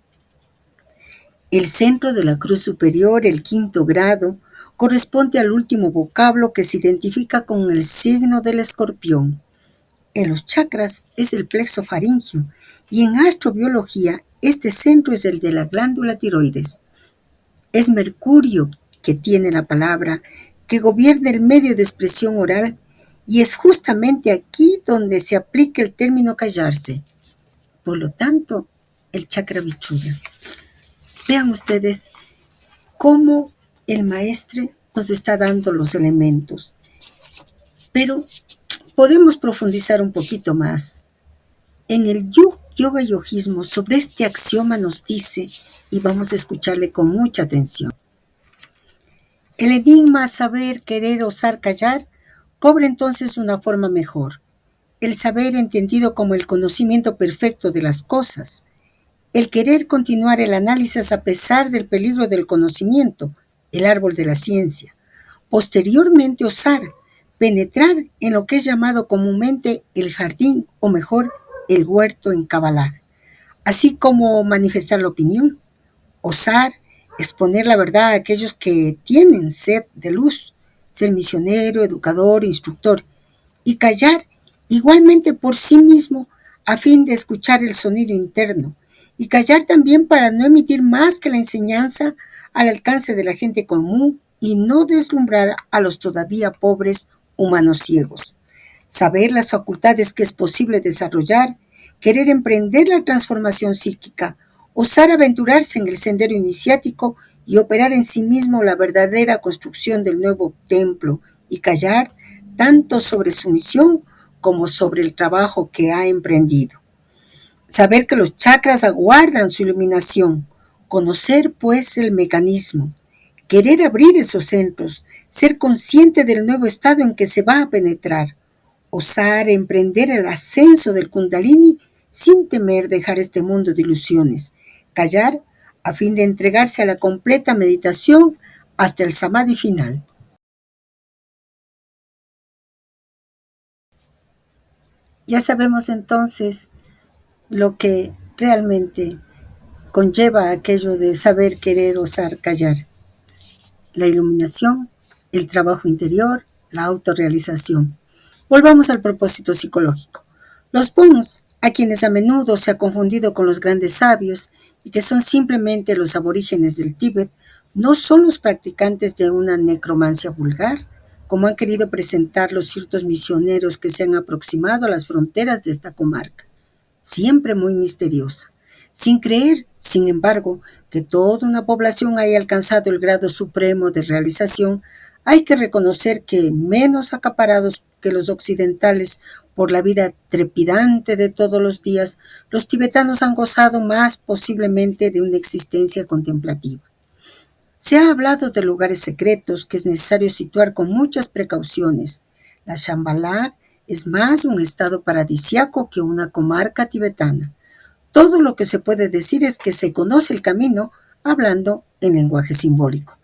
El centro de la cruz superior, el quinto grado, corresponde al último vocablo que se identifica con el signo del escorpión. En los chakras es el plexo faríngeo y en astrobiología este centro es el de la glándula tiroides. Es Mercurio que tiene la palabra, que gobierna el medio de expresión oral y es justamente aquí donde se aplica el término callarse. Por lo tanto, el chakra Vichuddha. Vean ustedes cómo el maestre nos está dando los elementos. Pero podemos profundizar un poquito más. En el yoga yogismo sobre este axioma nos dice, y vamos a escucharle con mucha atención. El enigma saber, querer, osar, callar cobra entonces una forma mejor. El saber entendido como el conocimiento perfecto de las cosas. El querer continuar el análisis a pesar del peligro del conocimiento, el árbol de la ciencia. Posteriormente osar, penetrar en lo que es llamado comúnmente el jardín, o mejor, el huerto en Kabbalah, así como manifestar la opinión, osar, exponer la verdad a aquellos que tienen sed de luz, ser misionero, educador, instructor, y callar igualmente por sí mismo a fin de escuchar el sonido interno, y callar también para no emitir más que la enseñanza al alcance de la gente común y no deslumbrar a los todavía pobres humanos ciegos. Saber las facultades que es posible desarrollar, querer emprender la transformación psíquica, osar aventurarse en el sendero iniciático y operar en sí mismo la verdadera construcción del nuevo templo y callar tanto sobre su misión como sobre el trabajo que ha emprendido. Saber que los chakras aguardan su iluminación, conocer pues el mecanismo, querer abrir esos centros, ser consciente del nuevo estado en que se va a penetrar, osar emprender el ascenso del Kundalini sin temer dejar este mundo de ilusiones, callar a fin de entregarse a la completa meditación hasta el samadhi final. Ya sabemos entonces lo que realmente conlleva aquello de saber, querer, osar, callar. La iluminación, el trabajo interior, la autorrealización. Volvamos al propósito psicológico. Los Bons, a quienes a menudo se ha confundido con los grandes sabios y que son simplemente los aborígenes del Tíbet, no son los practicantes de una necromancia vulgar, como han querido presentarlos ciertos misioneros que se han aproximado a las fronteras de esta comarca, siempre muy misteriosa, sin creer, sin embargo, que toda una población haya alcanzado el grado supremo de realización. Hay que reconocer que, menos acaparados que los occidentales por la vida trepidante de todos los días, los tibetanos han gozado más posiblemente de una existencia contemplativa. Se ha hablado de lugares secretos que es necesario situar con muchas precauciones. La Shambhala es más un estado paradisiaco que una comarca tibetana. Todo lo que se puede decir es que se conoce el camino hablando en lenguaje simbólico.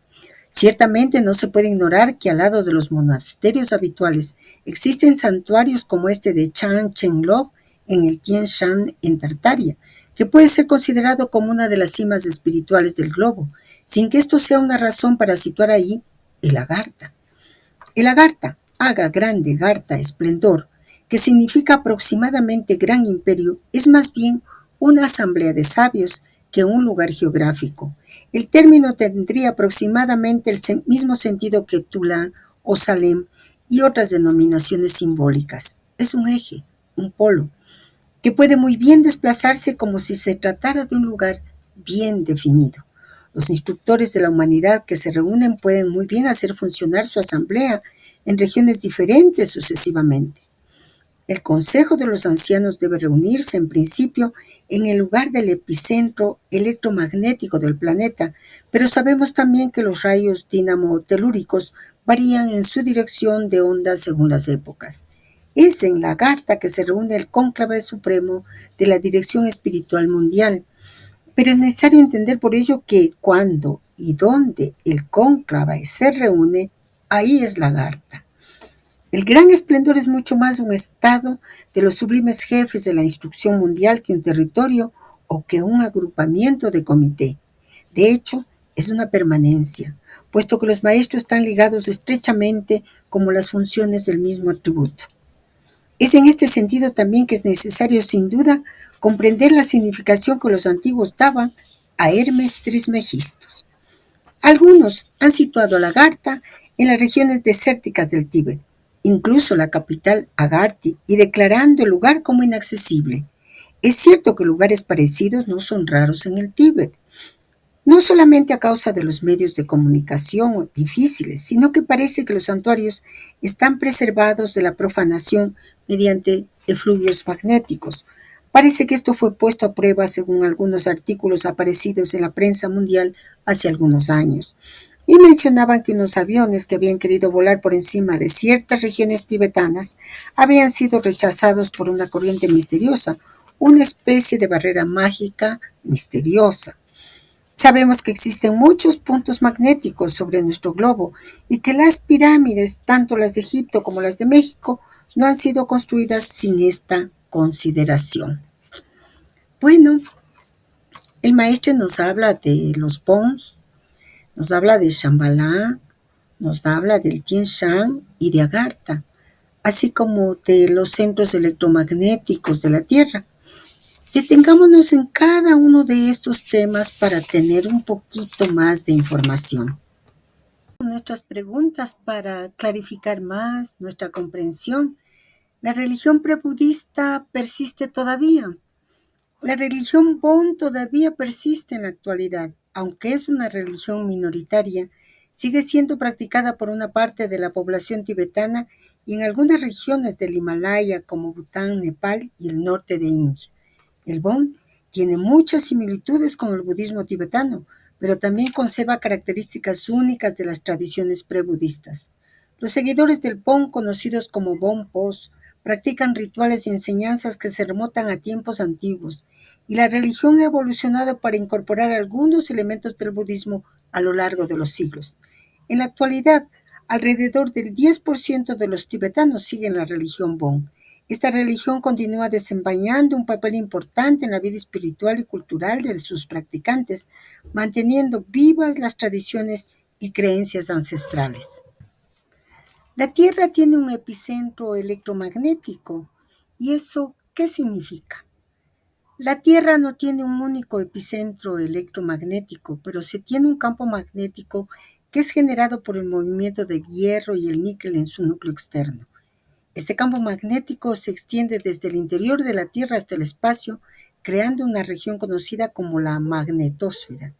Ciertamente no se puede ignorar que al lado de los monasterios habituales existen santuarios como este de Chan Chenlog en el Tien Shan en Tartaria, que puede ser considerado como una de las cimas espirituales del globo, sin que esto sea una razón para situar ahí el Agartha. El Agartha, Aga grande, Gartha esplendor, que significa aproximadamente gran imperio, es más bien una asamblea de sabios que un lugar geográfico. El término tendría aproximadamente el mismo sentido que Tula o Salem y otras denominaciones simbólicas. Es un eje, un polo, que puede muy bien desplazarse como si se tratara de un lugar bien definido. Los instructores de la humanidad que se reúnen pueden muy bien hacer funcionar su asamblea en regiones diferentes sucesivamente. El Consejo de los Ancianos debe reunirse, en principio, en el lugar del epicentro electromagnético del planeta, pero sabemos también que los rayos dínamo-telúricos varían en su dirección de onda según las épocas. Es en la Gartha que se reúne el cónclave supremo de la dirección espiritual mundial, pero es necesario entender por ello que cuando y donde el cónclave se reúne, ahí es la Gartha. El gran esplendor es mucho más un estado de los sublimes jefes de la instrucción mundial que un territorio o que un agrupamiento de comité. De hecho, es una permanencia, puesto que los maestros están ligados estrechamente como las funciones del mismo atributo. Es en este sentido también que es necesario, sin duda, comprender la significación que los antiguos daban a Hermes Trismegistos. Algunos han situado a Lagartha en las regiones desérticas del Tíbet, incluso la capital Agarthy, y declarando el lugar como inaccesible. Es cierto que lugares parecidos no son raros en el Tíbet, no solamente a causa de los medios de comunicación difíciles, sino que parece que los santuarios están preservados de la profanación mediante efluvios magnéticos. Parece que esto fue puesto a prueba según algunos artículos aparecidos en la prensa mundial hace algunos años, y mencionaban que unos aviones que habían querido volar por encima de ciertas regiones tibetanas habían sido rechazados por una corriente misteriosa, una especie de barrera mágica misteriosa. Sabemos que existen muchos puntos magnéticos sobre nuestro globo y que las pirámides, tanto las de Egipto como las de México, no han sido construidas sin esta consideración. Bueno, el maestro nos habla de los Bons, nos habla de Shambhala, nos habla del Tien Shan y de Agartha, así como de los centros electromagnéticos de la Tierra. Detengámonos en cada uno de estos temas para tener un poquito más de información. Nuestras preguntas para clarificar más nuestra comprensión. ¿La religión prebudista persiste todavía? La religión Bon todavía persiste en la actualidad, aunque es una religión minoritaria, sigue siendo practicada por una parte de la población tibetana y en algunas regiones del Himalaya como Bután, Nepal y el norte de India. El Bon tiene muchas similitudes con el budismo tibetano, pero también conserva características únicas de las tradiciones prebudistas. Los seguidores del Bon, conocidos como Bonpos, practican rituales y enseñanzas que se remontan a tiempos antiguos, y la religión ha evolucionado para incorporar algunos elementos del budismo a lo largo de los siglos. En la actualidad, alrededor del 10% de los tibetanos siguen la religión Bon. Esta religión continúa desempeñando un papel importante en la vida espiritual y cultural de sus practicantes, manteniendo vivas las tradiciones y creencias ancestrales. La Tierra tiene un epicentro electromagnético. ¿Y eso qué significa? La Tierra no tiene un único epicentro electromagnético, pero sí tiene un campo magnético que es generado por el movimiento del hierro y el níquel en su núcleo externo. Este campo magnético se extiende desde el interior de la Tierra hasta el espacio, creando una región conocida como la magnetosfera.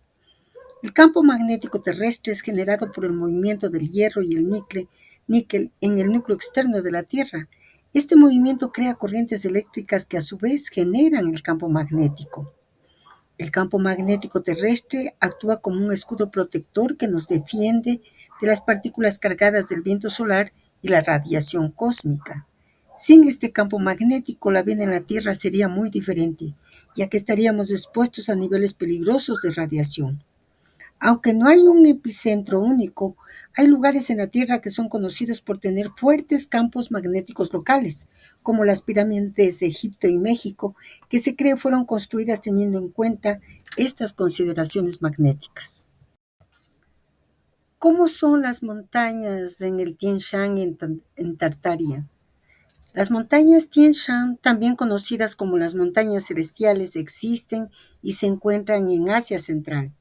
El campo magnético terrestre es generado por el movimiento del hierro y el níquel en el núcleo externo de la Tierra. Este movimiento crea corrientes eléctricas que a su vez generan el campo magnético. El campo magnético terrestre actúa como un escudo protector que nos defiende de las partículas cargadas del viento solar y la radiación cósmica. Sin este campo magnético, la vida en la Tierra sería muy diferente, ya que estaríamos expuestos a niveles peligrosos de radiación. Aunque no hay un epicentro único, hay lugares en la Tierra que son conocidos por tener fuertes campos magnéticos locales, como las pirámides de Egipto y México, que se cree fueron construidas teniendo en cuenta estas consideraciones magnéticas. ¿Cómo son las montañas en el Tien Shan en Tartaria? Las montañas Tien Shan, también conocidas como las montañas celestiales, existen y se encuentran en Asia Central.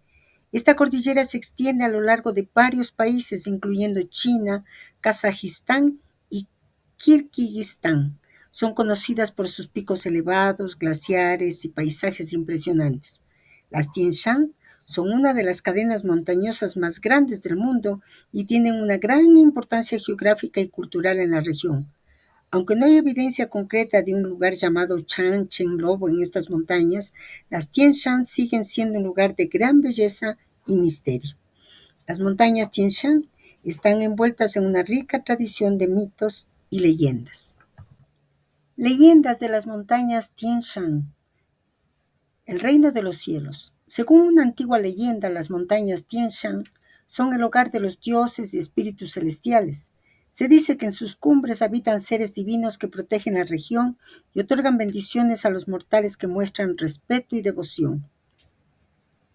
Esta cordillera se extiende a lo largo de varios países, incluyendo China, Kazajistán y Kirguistán. Son conocidas por sus picos elevados, glaciares y paisajes impresionantes. Las Tien Shan son una de las cadenas montañosas más grandes del mundo y tienen una gran importancia geográfica y cultural en la región. Aunque no hay evidencia concreta de un lugar llamado Chan Chen Lobo en estas montañas, las Tien Shan siguen siendo un lugar de gran belleza y misterio. Las montañas Tien Shan están envueltas en una rica tradición de mitos y leyendas. Leyendas de las montañas Tien Shan. El reino de los cielos. Según una antigua leyenda, las montañas Tien Shan son el hogar de los dioses y espíritus celestiales. Se dice que en sus cumbres habitan seres divinos que protegen la región y otorgan bendiciones a los mortales que muestran respeto y devoción.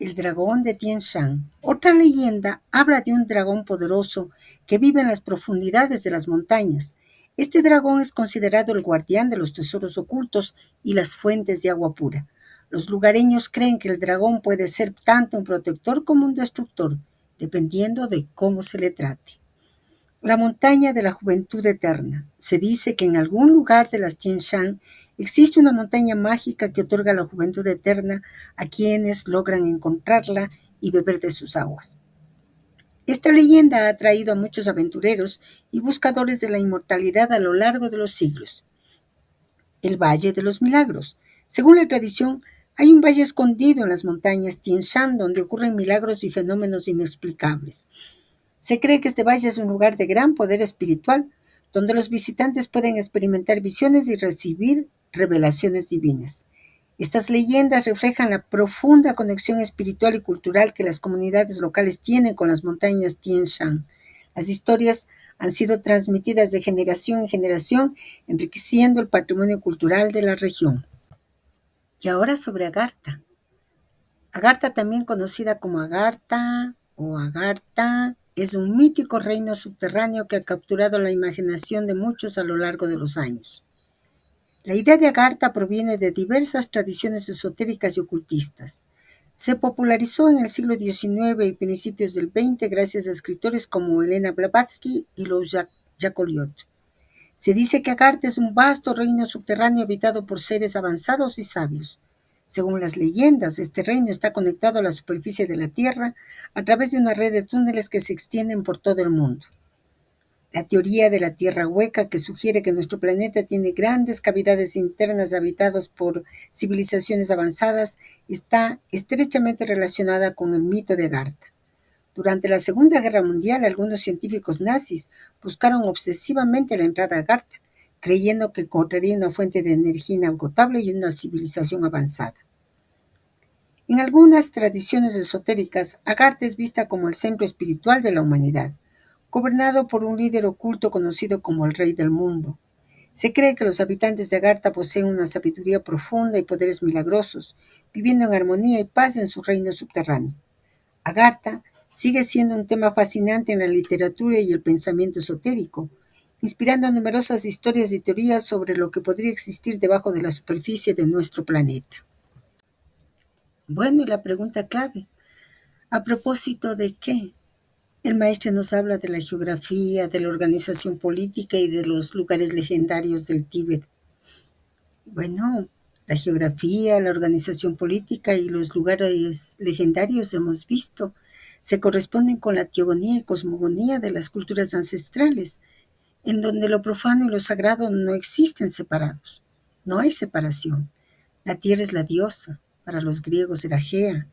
El dragón de Tien Shan. Otra leyenda habla de un dragón poderoso que vive en las profundidades de las montañas. Este dragón es considerado el guardián de los tesoros ocultos y las fuentes de agua pura. Los lugareños creen que el dragón puede ser tanto un protector como un destructor, dependiendo de cómo se le trate. La montaña de la juventud eterna. Se dice que en algún lugar de las Tien Shan existe una montaña mágica que otorga la juventud eterna a quienes logran encontrarla y beber de sus aguas. Esta leyenda ha atraído a muchos aventureros y buscadores de la inmortalidad a lo largo de los siglos. El Valle de los Milagros. Según la tradición, hay un valle escondido en las montañas Tien Shan donde ocurren milagros y fenómenos inexplicables. Se cree que este valle es un lugar de gran poder espiritual, donde los visitantes pueden experimentar visiones y recibir revelaciones divinas. Estas leyendas reflejan la profunda conexión espiritual y cultural que las comunidades locales tienen con las montañas Tien Shan. Las historias han sido transmitidas de generación en generación, enriqueciendo el patrimonio cultural de la región. Y ahora sobre Agartha. Agartha, también conocida como Agartha o Agartha, es un mítico reino subterráneo que ha capturado la imaginación de muchos a lo largo de los años. La idea de Agartha proviene de diversas tradiciones esotéricas y ocultistas. Se popularizó en el siglo XIX y principios del XX gracias a escritores como Elena Blavatsky y Louis Jacoliot. Se dice que Agartha es un vasto reino subterráneo habitado por seres avanzados y sabios. Según las leyendas, este reino está conectado a la superficie de la Tierra a través de una red de túneles que se extienden por todo el mundo. La teoría de la Tierra hueca, que sugiere que nuestro planeta tiene grandes cavidades internas habitadas por civilizaciones avanzadas, está estrechamente relacionada con el mito de Agartha. Durante la Segunda Guerra Mundial, algunos científicos nazis buscaron obsesivamente la entrada a Agartha, creyendo que encontraría una fuente de energía inagotable y una civilización avanzada. En algunas tradiciones esotéricas, Agartha es vista como el centro espiritual de la humanidad, gobernado por un líder oculto conocido como el Rey del Mundo. Se cree que los habitantes de Agartha poseen una sabiduría profunda y poderes milagrosos, viviendo en armonía y paz en su reino subterráneo. Agartha sigue siendo un tema fascinante en la literatura y el pensamiento esotérico, inspirando numerosas historias y teorías sobre lo que podría existir debajo de la superficie de nuestro planeta. Bueno, y la pregunta clave, ¿a propósito de qué? El maestro nos habla de la geografía, de la organización política y de los lugares legendarios del Tíbet. Bueno, la geografía, la organización política y los lugares legendarios hemos visto se corresponden con la teogonía y cosmogonía de las culturas ancestrales, en donde lo profano y lo sagrado no existen separados. No hay separación. La tierra es la diosa, para los griegos era Gea,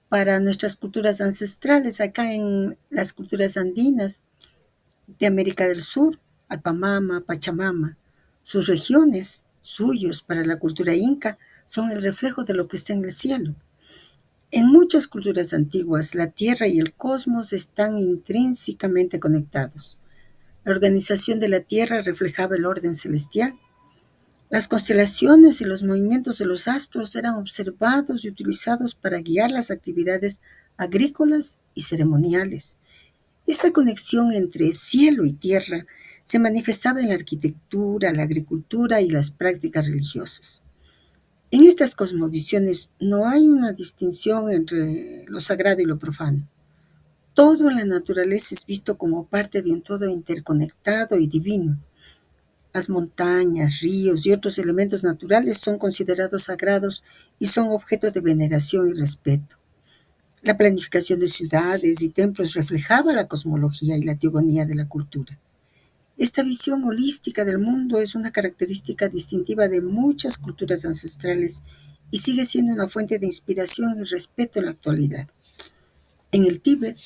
para nuestras culturas ancestrales, acá en las culturas andinas de América del Sur, Alpamama, Pachamama, sus regiones, suyos para la cultura inca, son el reflejo de lo que está en el cielo. En muchas culturas antiguas, la tierra y el cosmos están intrínsecamente conectados. La organización de la tierra reflejaba el orden celestial. Las constelaciones y los movimientos de los astros eran observados y utilizados para guiar las actividades agrícolas y ceremoniales. Esta conexión entre cielo y tierra se manifestaba en la arquitectura, la agricultura y las prácticas religiosas. En estas cosmovisiones no hay una distinción entre lo sagrado y lo profano. Todo en la naturaleza es visto como parte de un todo interconectado y divino. Las montañas, ríos y otros elementos naturales son considerados sagrados y son objeto de veneración y respeto. La planificación de ciudades y templos reflejaba la cosmología y la teogonía de la cultura. Esta visión holística del mundo es una característica distintiva de muchas culturas ancestrales y sigue siendo una fuente de inspiración y respeto en la actualidad. En el Tíbet,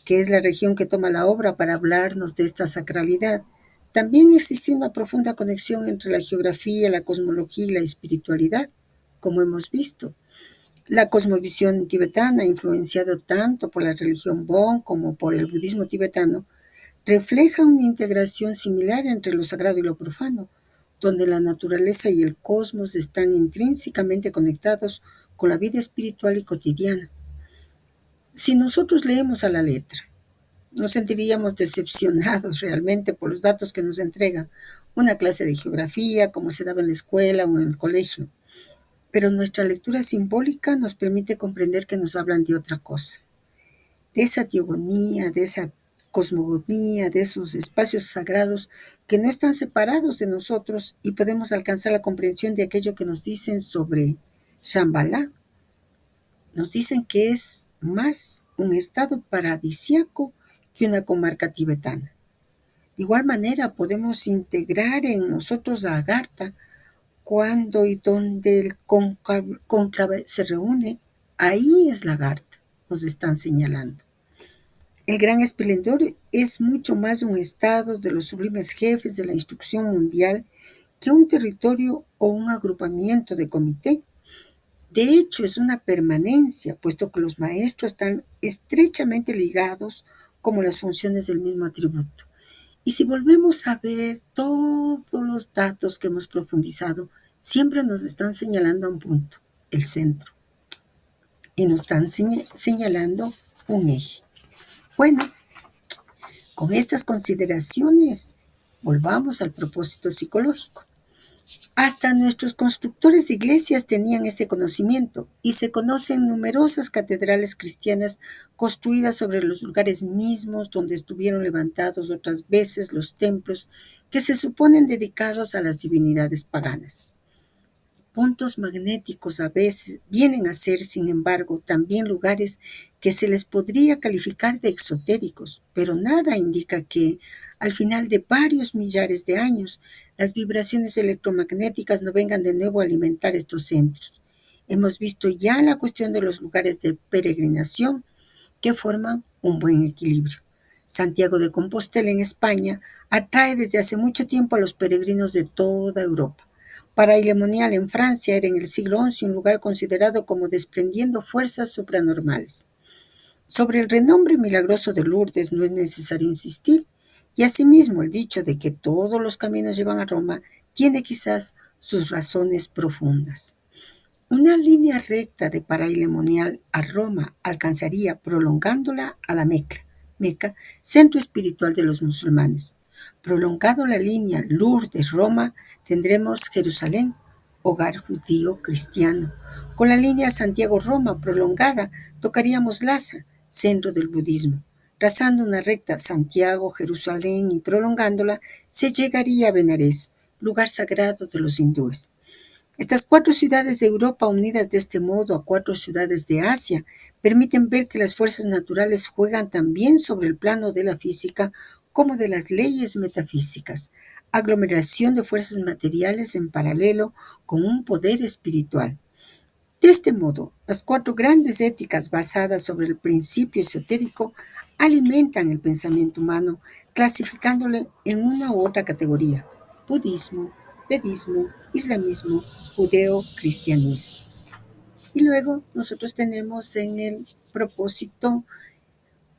que es la región que toma la obra para hablarnos de esta sacralidad, también existe una profunda conexión entre la geografía, la cosmología y la espiritualidad, como hemos visto. La cosmovisión tibetana, influenciada tanto por la religión Bon como por el budismo tibetano, refleja una integración similar entre lo sagrado y lo profano, donde la naturaleza y el cosmos están intrínsecamente conectados con la vida espiritual y cotidiana. Si nosotros leemos a la letra, nos sentiríamos decepcionados realmente por los datos que nos entrega una clase de geografía, como se daba en la escuela o en el colegio. Pero nuestra lectura simbólica nos permite comprender que nos hablan de otra cosa, de esa teogonía, de esa cosmogonía, de esos espacios sagrados que no están separados de nosotros y podemos alcanzar la comprensión de aquello que nos dicen sobre Shambhala. Nos dicen que es más un estado paradisiaco que una comarca tibetana. De igual manera podemos integrar en nosotros a Agartha cuando y donde el cónclave se reúne, ahí es Lagartha, nos están señalando. El Gran Esplendor es mucho más un estado de los sublimes jefes de la instrucción mundial que un territorio o un agrupamiento de comité. De hecho, es una permanencia, puesto que los maestros están estrechamente ligados como las funciones del mismo atributo. Y si volvemos a ver todos los datos que hemos profundizado, siempre nos están señalando a un punto, el centro, y nos están señalando un eje. Bueno, con estas consideraciones, volvamos al propósito psicológico. Hasta nuestros constructores de iglesias tenían este conocimiento y se conocen numerosas catedrales cristianas construidas sobre los lugares mismos donde estuvieron levantados otras veces los templos que se suponen dedicados a las divinidades paganas. Puntos magnéticos a veces vienen a ser, sin embargo, también lugares que se les podría calificar de exotéricos, pero nada indica que, al final de varios millares de años, las vibraciones electromagnéticas no vengan de nuevo a alimentar estos centros. Hemos visto ya la cuestión de los lugares de peregrinación que forman un buen equilibrio. Santiago de Compostela en España atrae desde hace mucho tiempo a los peregrinos de toda Europa. Para Ille-Monial en Francia era en el siglo XI un lugar considerado como desprendiendo fuerzas supranormales. Sobre el renombre milagroso de Lourdes no es necesario insistir, Y asimismo el dicho de que todos los caminos llevan a Roma tiene quizás sus razones profundas. Una línea recta de parailemonial a Roma alcanzaría, prolongándola, a la Meca, centro espiritual de los musulmanes. Prolongado la línea Lourdes-Roma, tendremos Jerusalén, hogar judío cristiano. Con la línea Santiago-Roma prolongada, tocaríamos Lhasa, centro del budismo. Trazando una recta Santiago-Jerusalén y prolongándola, se llegaría a Benarés, lugar sagrado de los hindúes. Estas 4 ciudades de Europa, unidas de este modo a 4 ciudades de Asia, permiten ver que las fuerzas naturales juegan también sobre el plano de la física como de las leyes metafísicas, aglomeración de fuerzas materiales en paralelo con un poder espiritual. De este modo, las 4 grandes éticas basadas sobre el principio esotérico alimentan el pensamiento humano, clasificándole en una u otra categoría: budismo, vedismo, islamismo, judeo-cristianismo. Y luego nosotros tenemos en el propósito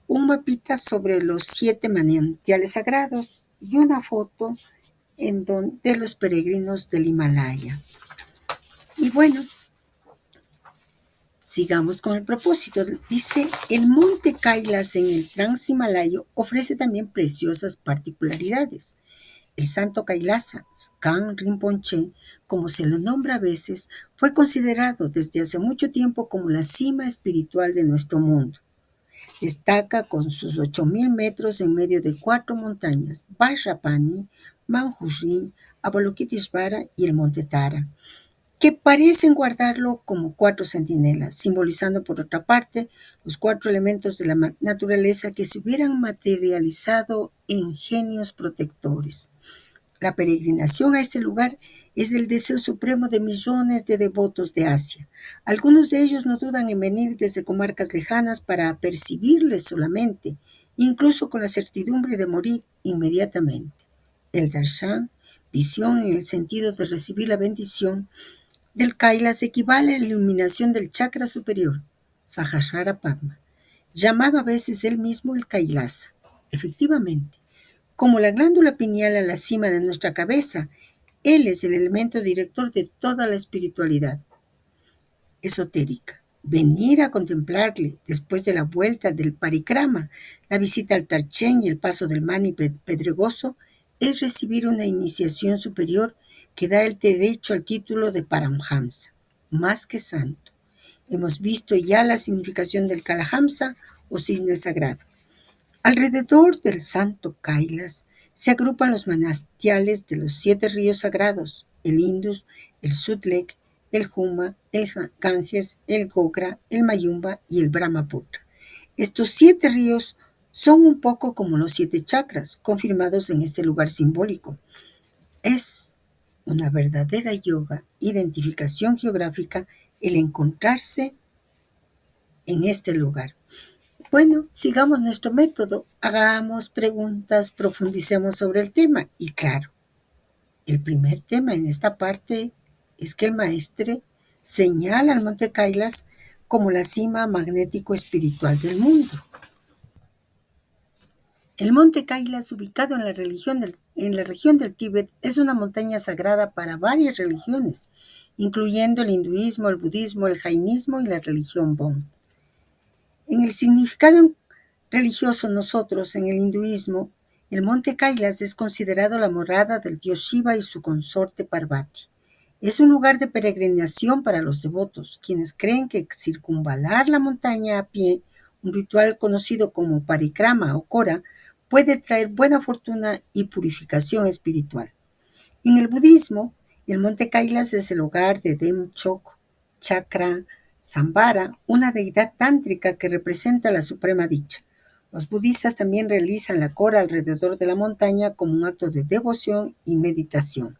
un mapita sobre los 7 manantiales sagrados y una foto de los peregrinos del Himalaya. Y bueno, sigamos con el propósito. Dice, el monte Kailas en el Transhimalayo ofrece también preciosas particularidades. El santo Kailasa, Kan Rinpoche, como se lo nombra a veces, fue considerado desde hace mucho tiempo como la cima espiritual de nuestro mundo. Destaca con sus 8.000 metros en medio de 4 montañas: Vajrapani, Manjushri, Avalokiteshvara y el monte Tara, que parecen guardarlo como 4 centinelas, simbolizando por otra parte los 4 elementos de la naturaleza que se hubieran materializado en genios protectores. La peregrinación a este lugar es el deseo supremo de millones de devotos de Asia. Algunos de ellos no dudan en venir desde comarcas lejanas para percibirle solamente, incluso con la certidumbre de morir inmediatamente. El darshan, visión en el sentido de recibir la bendición del Kailas, equivale a la iluminación del chakra superior, Sahasrara Padma, llamado a veces él mismo el Kailasa. Efectivamente, como la glándula pineal a la cima de nuestra cabeza, él es el elemento director de toda la espiritualidad esotérica. Venir a contemplarle después de la vuelta del parikrama, la visita al Tarchen y el paso del Mani pedregoso, es recibir una iniciación superior que da el derecho al título de Paramhamsa, más que santo. Hemos visto ya la significación del Kalahamsa o cisne sagrado. Alrededor del santo Kailas se agrupan los manantiales de los 7 ríos sagrados: el Indus, el Sutlej, el Juma, el Ganges, el Gogra, el Mayumba y el Brahmaputra. Estos 7 ríos son un poco como los 7 chakras confirmados en este lugar simbólico. Es una verdadera identificación geográfica el encontrarse en este lugar. Bueno, sigamos nuestro método, hagamos preguntas, profundicemos sobre el tema. Y claro, el primer tema en esta parte es que el maestre señala al monte Kailas como la cima magnético-espiritual del mundo. El monte Kailas, ubicado en la región del Tíbet, es una montaña sagrada para varias religiones, incluyendo el hinduismo, el budismo, el jainismo y la religión Bon. En el significado religioso nosotros, en el hinduismo, el monte Kailas es considerado la morada del dios Shiva y su consorte Parvati. Es un lugar de peregrinación para los devotos, quienes creen que circunvalar la montaña a pie, un ritual conocido como parikrama o kora, puede traer buena fortuna y purificación espiritual. En el budismo, el monte Kailas es el hogar de Demchok Chakra Sambhara, una deidad tántrica que representa la suprema dicha. Los budistas también realizan la kora alrededor de la montaña como un acto de devoción y meditación.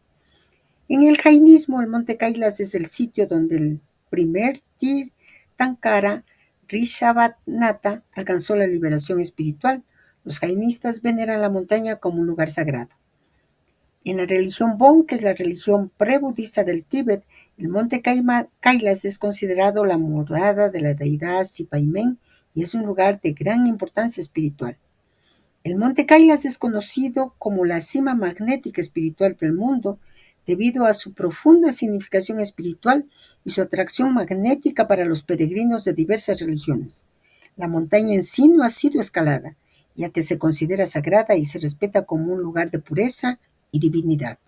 En el jainismo, el monte Kailas es el sitio donde el primer Tirthankara Rishabhanata alcanzó la liberación espiritual. Los jainistas veneran la montaña como un lugar sagrado. En la religión Bon, que es la religión pre-budista del Tíbet, el monte Kailas es considerado la morada de la deidad Sipaimen y es un lugar de gran importancia espiritual. El monte Kailas es conocido como la cima magnética espiritual del mundo debido a su profunda significación espiritual y su atracción magnética para los peregrinos de diversas religiones. La montaña en sí no ha sido escalada, ya que se considera sagrada y se respeta como un lugar de pureza y divinidad.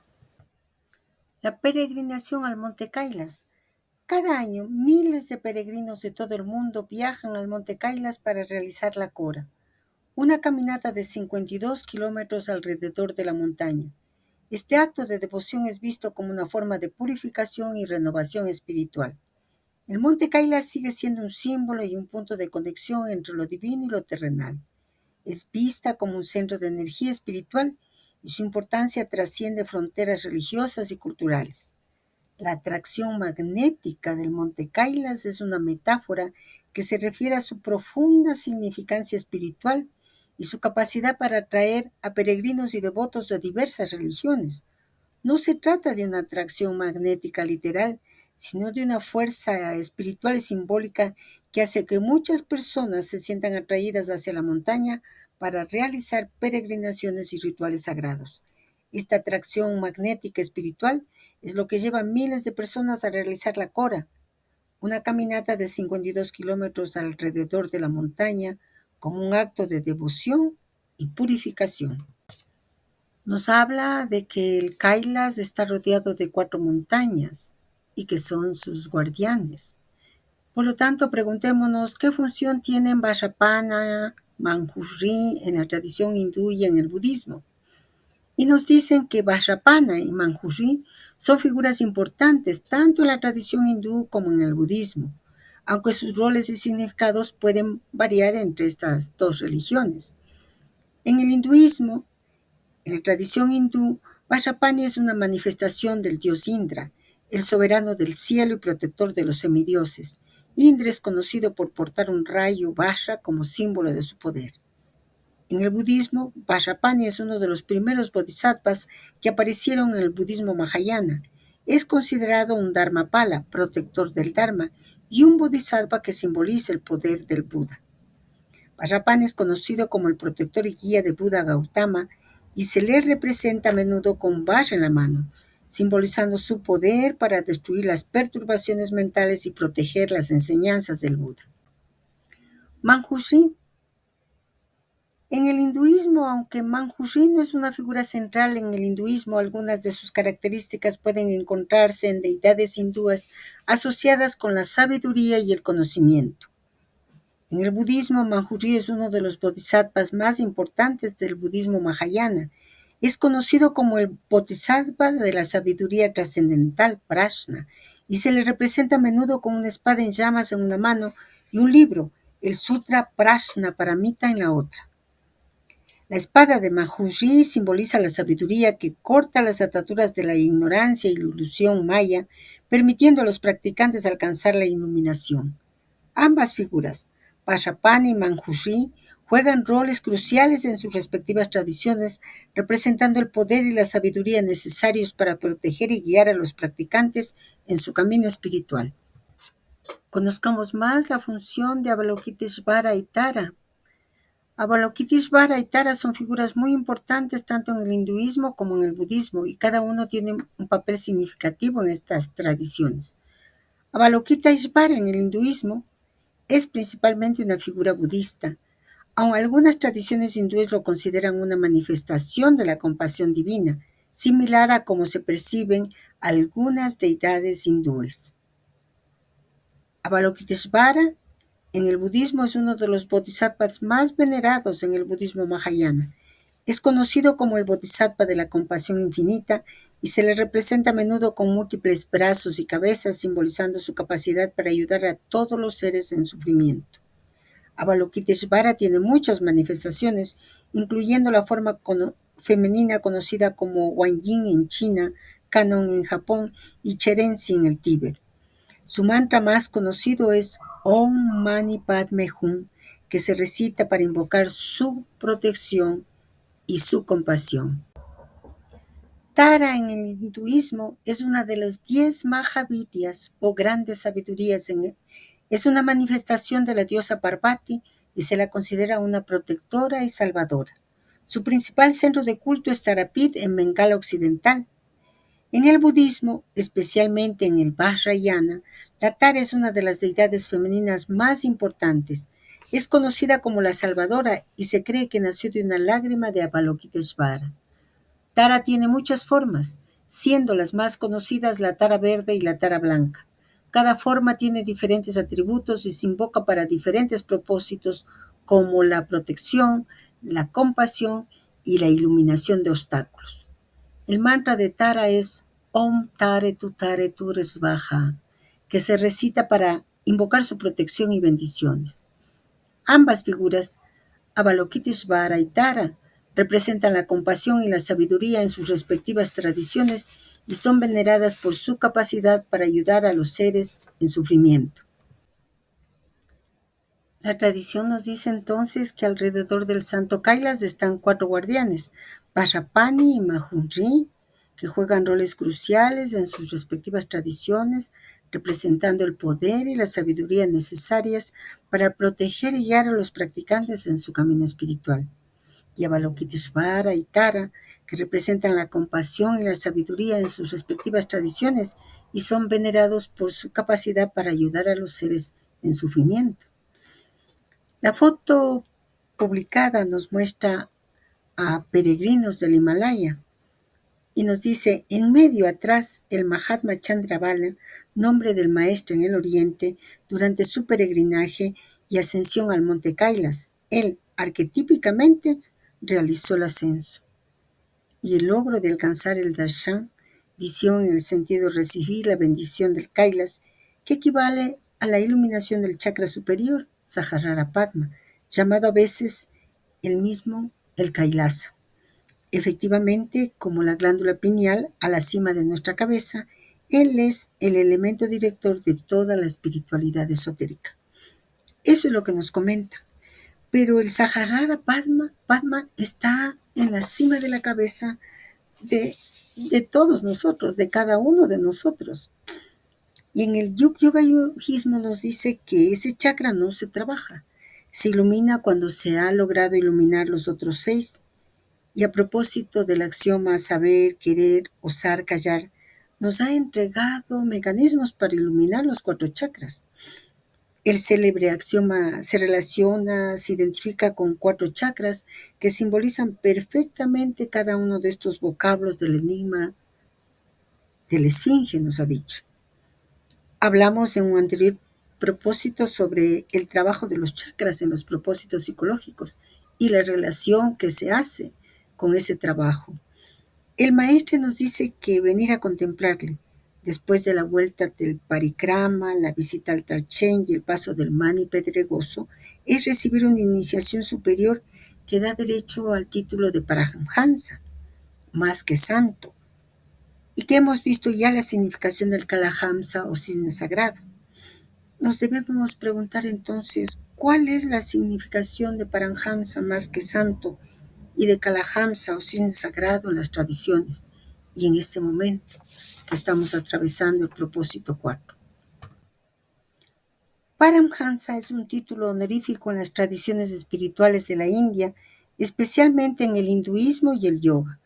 La peregrinación al monte Kailas. Cada año, miles de peregrinos de todo el mundo viajan al monte Kailas para realizar la Cora, una caminata de 52 kilómetros alrededor de la montaña. Este acto de devoción es visto como una forma de purificación y renovación espiritual. El monte Kailas sigue siendo un símbolo y un punto de conexión entre lo divino y lo terrenal. Es vista como un centro de energía espiritual y su importancia trasciende fronteras religiosas y culturales. La atracción magnética del monte Kailas es una metáfora que se refiere a su profunda significancia espiritual y su capacidad para atraer a peregrinos y devotos de diversas religiones. No se trata de una atracción magnética literal, sino de una fuerza espiritual y simbólica que hace que muchas personas se sientan atraídas hacia la montaña para realizar peregrinaciones y rituales sagrados. Esta atracción magnética espiritual es lo que lleva a miles de personas a realizar la Cora, una caminata de 52 kilómetros alrededor de la montaña como un acto de devoción y purificación. Nos habla de que el Kailas está rodeado de 4 montañas y que son sus guardianes. Por lo tanto, preguntémonos qué función tienen Vajrapana, Manjushri en la tradición hindú y en el budismo. Y nos dicen que Vajrapana y Manjushri son figuras importantes tanto en la tradición hindú como en el budismo, aunque sus roles y significados pueden variar entre estas dos religiones. En el hinduismo, en la tradición hindú, Vajrapani es una manifestación del dios Indra, el soberano del cielo y protector de los semidioses. Indra es conocido por portar un rayo Vajra como símbolo de su poder. En el budismo, Vajrapani es uno de los primeros bodhisattvas que aparecieron en el budismo Mahayana. Es considerado un Dharmapala, protector del Dharma, y un bodhisattva que simboliza el poder del Buda. Vajrapani es conocido como el protector y guía de Buda Gautama y se le representa a menudo con vara en la mano, simbolizando su poder para destruir las perturbaciones mentales y proteger las enseñanzas del Buda. Manjushri. En el hinduismo, aunque Manjushri no es una figura central en el hinduismo, algunas de sus características pueden encontrarse en deidades hindúes asociadas con la sabiduría y el conocimiento. En el budismo, Manjushri es uno de los bodhisattvas más importantes del budismo Mahayana. Es conocido como el bodhisattva de la sabiduría trascendental, Prajna, y se le representa a menudo con una espada en llamas en una mano y un libro, el Sutra Prajna Paramita, en la otra. La espada de Manjushri simboliza la sabiduría que corta las ataduras de la ignorancia y la ilusión maya, permitiendo a los practicantes alcanzar la iluminación. Ambas figuras, Vajrapani y Manjushri, juegan roles cruciales en sus respectivas tradiciones, representando el poder y la sabiduría necesarios para proteger y guiar a los practicantes en su camino espiritual. Conozcamos más la función de Avalokiteshvara y Tara. Avalokiteshvara y Tara son figuras muy importantes tanto en el hinduismo como en el budismo y cada uno tiene un papel significativo en estas tradiciones. Avalokiteshvara en el hinduismo es principalmente una figura budista, aun algunas tradiciones hindúes lo consideran una manifestación de la compasión divina, similar a cómo se perciben algunas deidades hindúes. Avalokiteshvara en el budismo es uno de los bodhisattvas más venerados en el budismo Mahayana. Es conocido como el bodhisattva de la compasión infinita y se le representa a menudo con múltiples brazos y cabezas, simbolizando su capacidad para ayudar a todos los seres en sufrimiento. Avalokiteshvara tiene muchas manifestaciones, incluyendo la forma femenina conocida como Wanyin en China, Kanon en Japón y Cherensi en el Tíbet. Su mantra más conocido es Om Mani Padme Hum, que se recita para invocar su protección y su compasión. Tara en el hinduismo es una de las 10 Mahavidyas o grandes sabidurías. Es una manifestación de la diosa Parvati y se la considera una protectora y salvadora. Su principal centro de culto es Tarapit en Bengala Occidental. En el budismo, especialmente en el Vajrayana, la Tara es una de las deidades femeninas más importantes. Es conocida como la Salvadora y se cree que nació de una lágrima de Avalokiteshvara. Tara tiene muchas formas, siendo las más conocidas la tara verde y la tara blanca. Cada forma tiene diferentes atributos y se invoca para diferentes propósitos como la protección, la compasión y la iluminación de obstáculos. El mantra de Tara es Om Tare tu Resvaha, que se recita para invocar su protección y bendiciones. Ambas figuras, Avalokiteshvara y Tara, representan la compasión y la sabiduría en sus respectivas tradiciones y son veneradas por su capacidad para ayudar a los seres en sufrimiento. La tradición nos dice entonces que alrededor del santo Kailas están cuatro guardianes, Vajrapani y Mahunri, que juegan roles cruciales en sus respectivas tradiciones, representando el poder y la sabiduría necesarias para proteger y guiar a los practicantes en su camino espiritual. Y Avalokiteshvara y Tara, que representan la compasión y la sabiduría en sus respectivas tradiciones y son venerados por su capacidad para ayudar a los seres en sufrimiento. La foto publicada nos muestra a peregrinos del Himalaya y nos dice, en medio atrás, el Mahatma Chandravala, nombre del maestro en el oriente, durante su peregrinaje y ascensión al monte Kailas. Él, arquetípicamente, realizó el ascenso y el logro de alcanzar el darshan, visión en el sentido de recibir la bendición del Kailas, que equivale a la iluminación del chakra superior, Sahasrara Padma, llamado a veces el mismo el Kailasa. Efectivamente, como la glándula pineal a la cima de nuestra cabeza, él es el elemento director de toda la espiritualidad esotérica. Eso es lo que nos comenta. Pero el Sahasrara Padma está en la cima de la cabeza de, de todos nosotros, de cada uno de nosotros. Y en el Yoga Yujismo nos dice que ese chakra no se trabaja, se ilumina cuando se ha logrado iluminar los otros 6. Y a propósito del axioma saber, querer, osar, callar, nos ha entregado mecanismos para iluminar los 4 chakras. El célebre axioma se relaciona, se identifica con 4 chakras que simbolizan perfectamente cada uno de estos vocablos del enigma de la esfinge, nos ha dicho. Hablamos en un anterior propósito sobre el trabajo de los chakras en los propósitos psicológicos y la relación que se hace con ese trabajo. El maestro nos dice que venir a contemplarle, después de la vuelta del parikrama, la visita al Tarchen y el paso del mani pedregoso, es recibir una iniciación superior que da derecho al título de Paramhansa, más que santo, y que hemos visto ya la significación del Kalahamsa o cisne sagrado. Nos debemos preguntar entonces, ¿cuál es la significación de Paramhansa más que santo y de Kalahamsa o cisne sagrado en las tradiciones y en este momento que estamos atravesando el propósito 4? Paramhansa es un título honorífico en las tradiciones espirituales de la India, especialmente en el hinduismo y el yoga.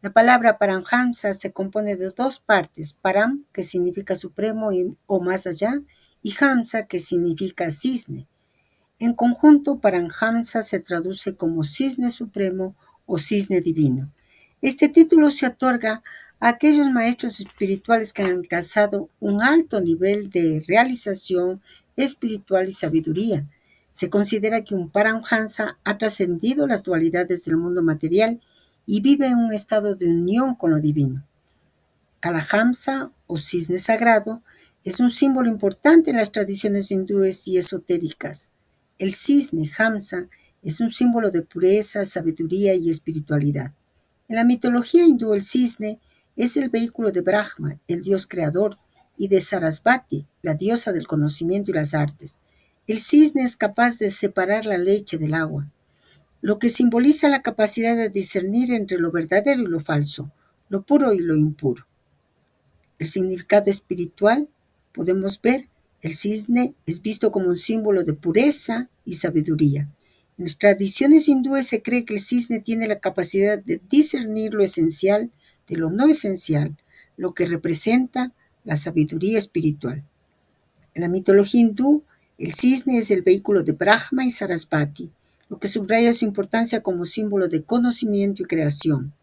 La palabra Paramhansa se compone de 2 partes, Param, que significa supremo o más allá, y Hamsa, que significa cisne. En conjunto, Paramhansa se traduce como cisne supremo o cisne divino. Este título se otorga a aquellos maestros espirituales que han alcanzado un alto nivel de realización espiritual y sabiduría. Se considera que un Paramhansa ha trascendido las dualidades del mundo material y vive en un estado de unión con lo divino. Kalahamsa o cisne sagrado es un símbolo importante en las tradiciones hindúes y esotéricas. El cisne, Hamsa, es un símbolo de pureza, sabiduría y espiritualidad. En la mitología hindú, el cisne es el vehículo de Brahma, el dios creador, y de Sarasvati, la diosa del conocimiento y las artes. El cisne es capaz de separar la leche del agua, lo que simboliza la capacidad de discernir entre lo verdadero y lo falso, lo puro y lo impuro. El significado espiritual, podemos ver, el cisne es visto como un símbolo de pureza y sabiduría. En las tradiciones hindúes se cree que el cisne tiene la capacidad de discernir lo esencial de lo no esencial, lo que representa la sabiduría espiritual. En la mitología hindú, el cisne es el vehículo de Brahma y Sarasvati, lo que subraya su importancia como símbolo de conocimiento y creación.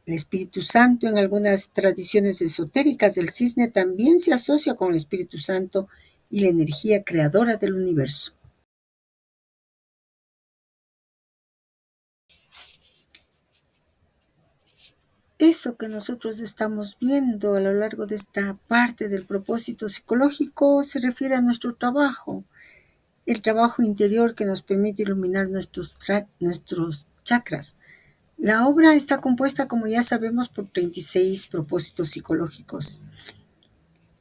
El Espíritu Santo en algunas tradiciones esotéricas del cisne también se asocia con el Espíritu Santo y la energía creadora del universo. Eso que nosotros estamos viendo a lo largo de esta parte del propósito psicológico se refiere a nuestro trabajo, el trabajo interior que nos permite iluminar nuestros chakras. La obra está compuesta, como ya sabemos, por 36 propósitos psicológicos,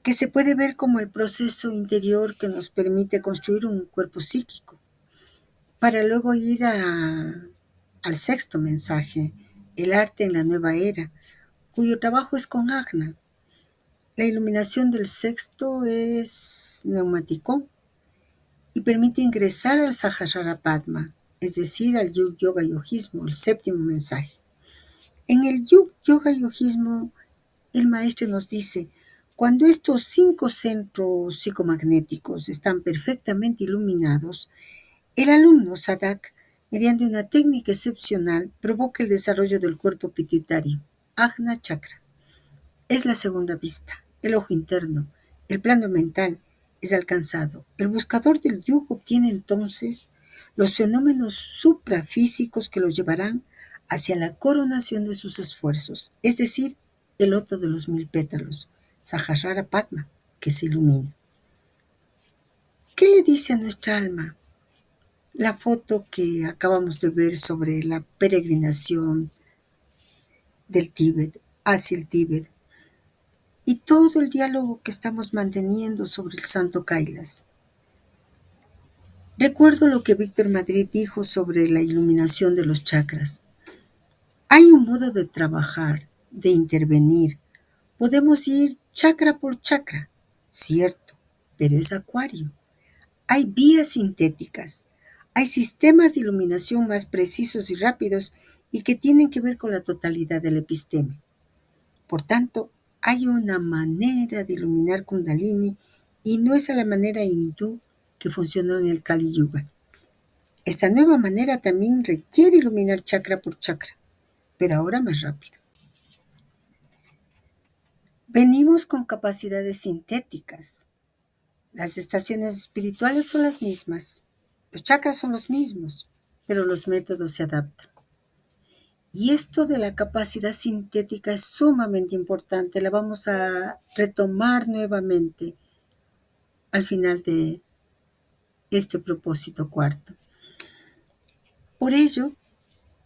que se puede ver como el proceso interior que nos permite construir un cuerpo psíquico, para luego ir al sexto mensaje, el arte en la nueva era, cuyo trabajo es con Ajna. La iluminación del sexto es neumático y permite ingresar al Sahasrara Padma, es decir, al Yoga Yogismo, el séptimo mensaje. En el Yoga Yogismo, el maestro nos dice, cuando estos 5 centros psicomagnéticos están perfectamente iluminados, el alumno Sadak, mediante una técnica excepcional, provoca el desarrollo del cuerpo pituitario, Ajna Chakra. Es la segunda vista, el ojo interno, el plano mental es alcanzado. El buscador del yugo obtiene entonces los fenómenos suprafísicos que lo llevarán hacia la coronación de sus esfuerzos, es decir, el loto de los 1000 pétalos, Sahasrara Padma, que se ilumina. ¿Qué le dice a nuestra alma la foto que acabamos de ver sobre la peregrinación del Tíbet hacia el Tíbet y todo el diálogo que estamos manteniendo sobre el Santo Kailas? Recuerdo lo que Víctor Madrid dijo sobre la iluminación de los chakras. Hay un modo de trabajar, de intervenir. Podemos ir chakra por chakra, cierto, pero es acuario. Hay vías sintéticas, hay sistemas de iluminación más precisos y rápidos y que tienen que ver con la totalidad del episteme. Por tanto, hay una manera de iluminar Kundalini y no es a la manera hindú que funcionó en el Kali Yuga. Esta nueva manera también requiere iluminar chakra por chakra, pero ahora más rápido. Venimos con capacidades sintéticas. Las estaciones espirituales son las mismas, los chakras son los mismos, pero los métodos se adaptan. Y esto de la capacidad sintética es sumamente importante, la vamos a retomar nuevamente al final de este propósito cuarto. Por ello,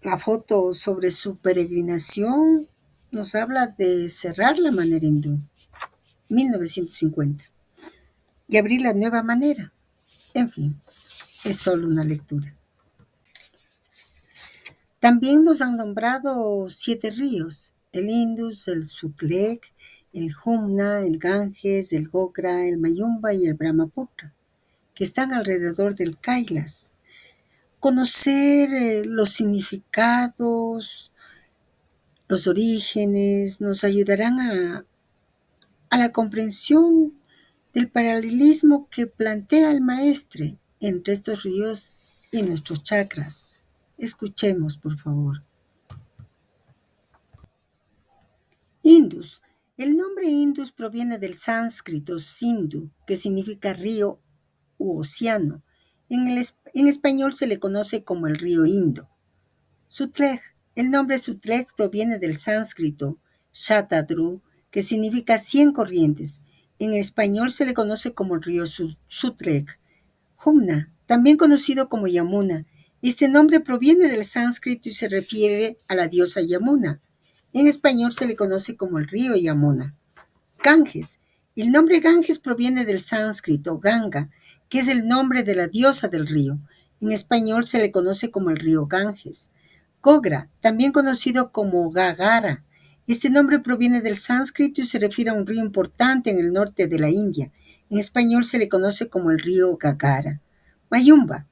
la foto sobre su peregrinación nos habla de cerrar la manera hindú, 1950, y abrir la nueva manera. En fin, es solo una lectura. También nos han nombrado 7 ríos, el Indus, el Sutlej, el Jumna, el Ganges, el Gogra, el Mayumba y el Brahmaputra, que están alrededor del Kailas. Conocer los significados, los orígenes, nos ayudarán a la comprensión del paralelismo que plantea el maestre entre estos ríos y nuestros chakras. Escuchemos, por favor. Indus. El nombre Indus proviene del sánscrito Sindhu, que significa río u océano. En español se le conoce como el río Indo. Sutlej. El nombre Sutlej proviene del sánscrito Shatadru, que significa 100 corrientes. En español se le conoce como el río Sutlej. Jumna, también conocido como Yamuna. Este nombre proviene del sánscrito y se refiere a la diosa Yamuna. En español se le conoce como el río Yamuna. Ganges. El nombre Ganges proviene del sánscrito Ganga, que es el nombre de la diosa del río. En español se le conoce como el río Ganges. Gogra, también conocido como Gagara. Este nombre proviene del sánscrito y se refiere a un río importante en el norte de la India. En español se le conoce como el río Gagara. Mayumba.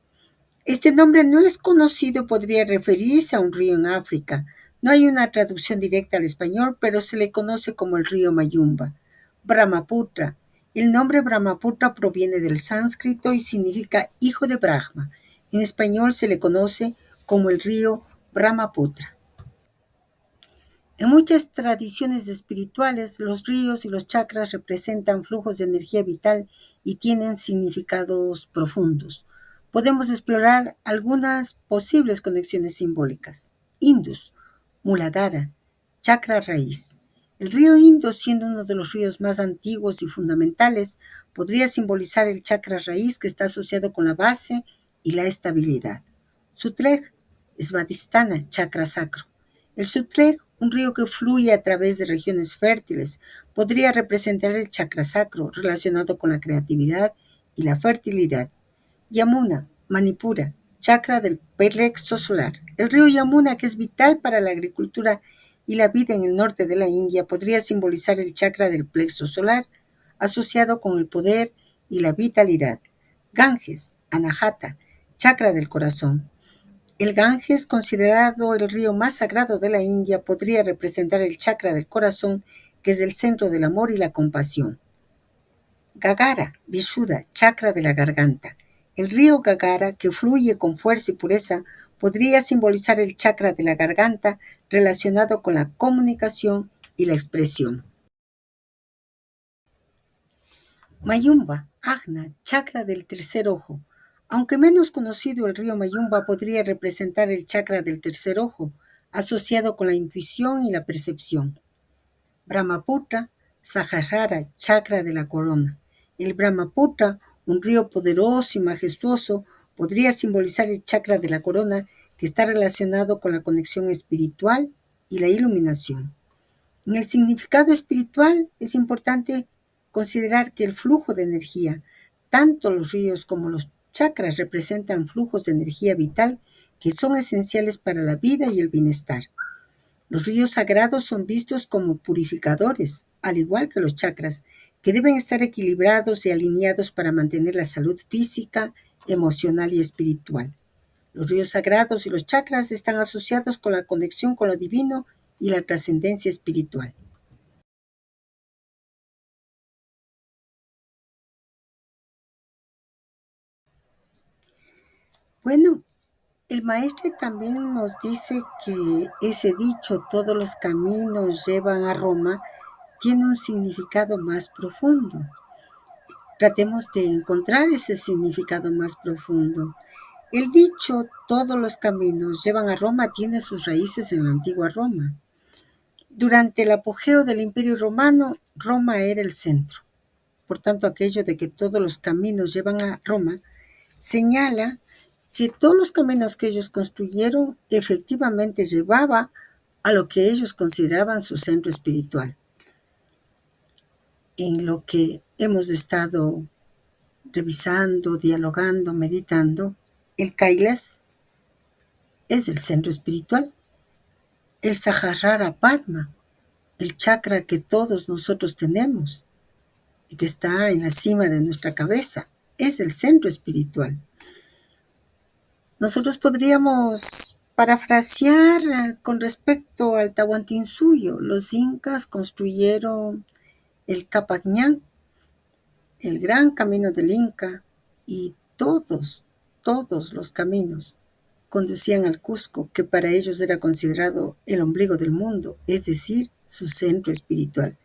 Este nombre no es conocido, podría referirse a un río en África. No hay una traducción directa al español, pero se le conoce como el río Mayumba. Brahmaputra. El nombre Brahmaputra proviene del sánscrito y significa hijo de Brahma. En español se le conoce como el río Brahmaputra. En muchas tradiciones espirituales, los ríos y los chakras representan flujos de energía vital y tienen significados profundos. Podemos explorar algunas posibles conexiones simbólicas. Indus, Muladhara, chakra raíz. El río Indo, siendo uno de los ríos más antiguos y fundamentales, podría simbolizar el chakra raíz que está asociado con la base y la estabilidad. Sutlej, Svadhisthana, chakra sacro. El Sutlej, un río que fluye a través de regiones fértiles, podría representar el chakra sacro relacionado con la creatividad y la fertilidad. Yamuna, Manipura, chakra del plexo solar. El río Yamuna, que es vital para la agricultura y la vida en el norte de la India, podría simbolizar el chakra del plexo solar, asociado con el poder y la vitalidad. Ganges, Anahata, chakra del corazón. El Ganges, considerado el río más sagrado de la India, podría representar el chakra del corazón, que es el centro del amor y la compasión. Gagara, Vishuddha, chakra de la garganta. El río Gagara, que fluye con fuerza y pureza, podría simbolizar el chakra de la garganta relacionado con la comunicación y la expresión. Mayumba, Ajna, chakra del tercer ojo. Aunque menos conocido, el río Mayumba podría representar el chakra del tercer ojo, asociado con la intuición y la percepción. Brahmaputra, Sahasrara, chakra de la corona. El Brahmaputra, un río poderoso y majestuoso, podría simbolizar el chakra de la corona, que está relacionado con la conexión espiritual y la iluminación. En el significado espiritual es importante considerar que el flujo de energía, tanto los ríos como los chakras, representan flujos de energía vital que son esenciales para la vida y el bienestar. Los ríos sagrados son vistos como purificadores, al igual que los chakras, que deben estar equilibrados y alineados para mantener la salud física, emocional y espiritual. Los ríos sagrados y los chakras están asociados con la conexión con lo divino y la trascendencia espiritual. Bueno, el maestre también nos dice que ese dicho, todos los caminos llevan a Roma, tiene un significado más profundo. Tratemos de encontrar ese significado más profundo. El dicho, todos los caminos llevan a Roma, tiene sus raíces en la antigua Roma. Durante el apogeo del Imperio Romano, Roma era el centro. Por tanto, aquello de que todos los caminos llevan a Roma señala que todos los caminos que ellos construyeron efectivamente llevaba a lo que ellos consideraban su centro espiritual. En lo que hemos estado revisando, dialogando, meditando, el Kailas es el centro espiritual. El Sahasrara Padma, el chakra que todos nosotros tenemos y que está en la cima de nuestra cabeza, es el centro espiritual. Nosotros podríamos parafrasear con respecto al Tahuantinsuyo. Los incas construyeron el Capañán, el gran camino del Inca, y todos los caminos conducían al Cusco, que para ellos era considerado el ombligo del mundo, es decir, su centro espiritual.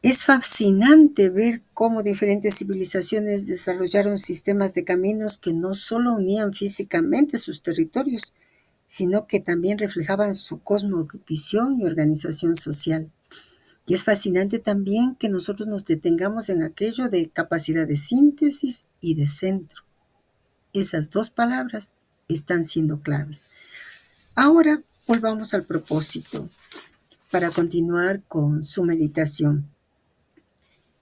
Es fascinante ver cómo diferentes civilizaciones desarrollaron sistemas de caminos que no solo unían físicamente sus territorios, sino que también reflejaban su cosmovisión y organización social. Y es fascinante también que nosotros nos detengamos en aquello de capacidad de síntesis y de centro. Esas dos palabras están siendo claves. Ahora volvamos al propósito para continuar con su meditación.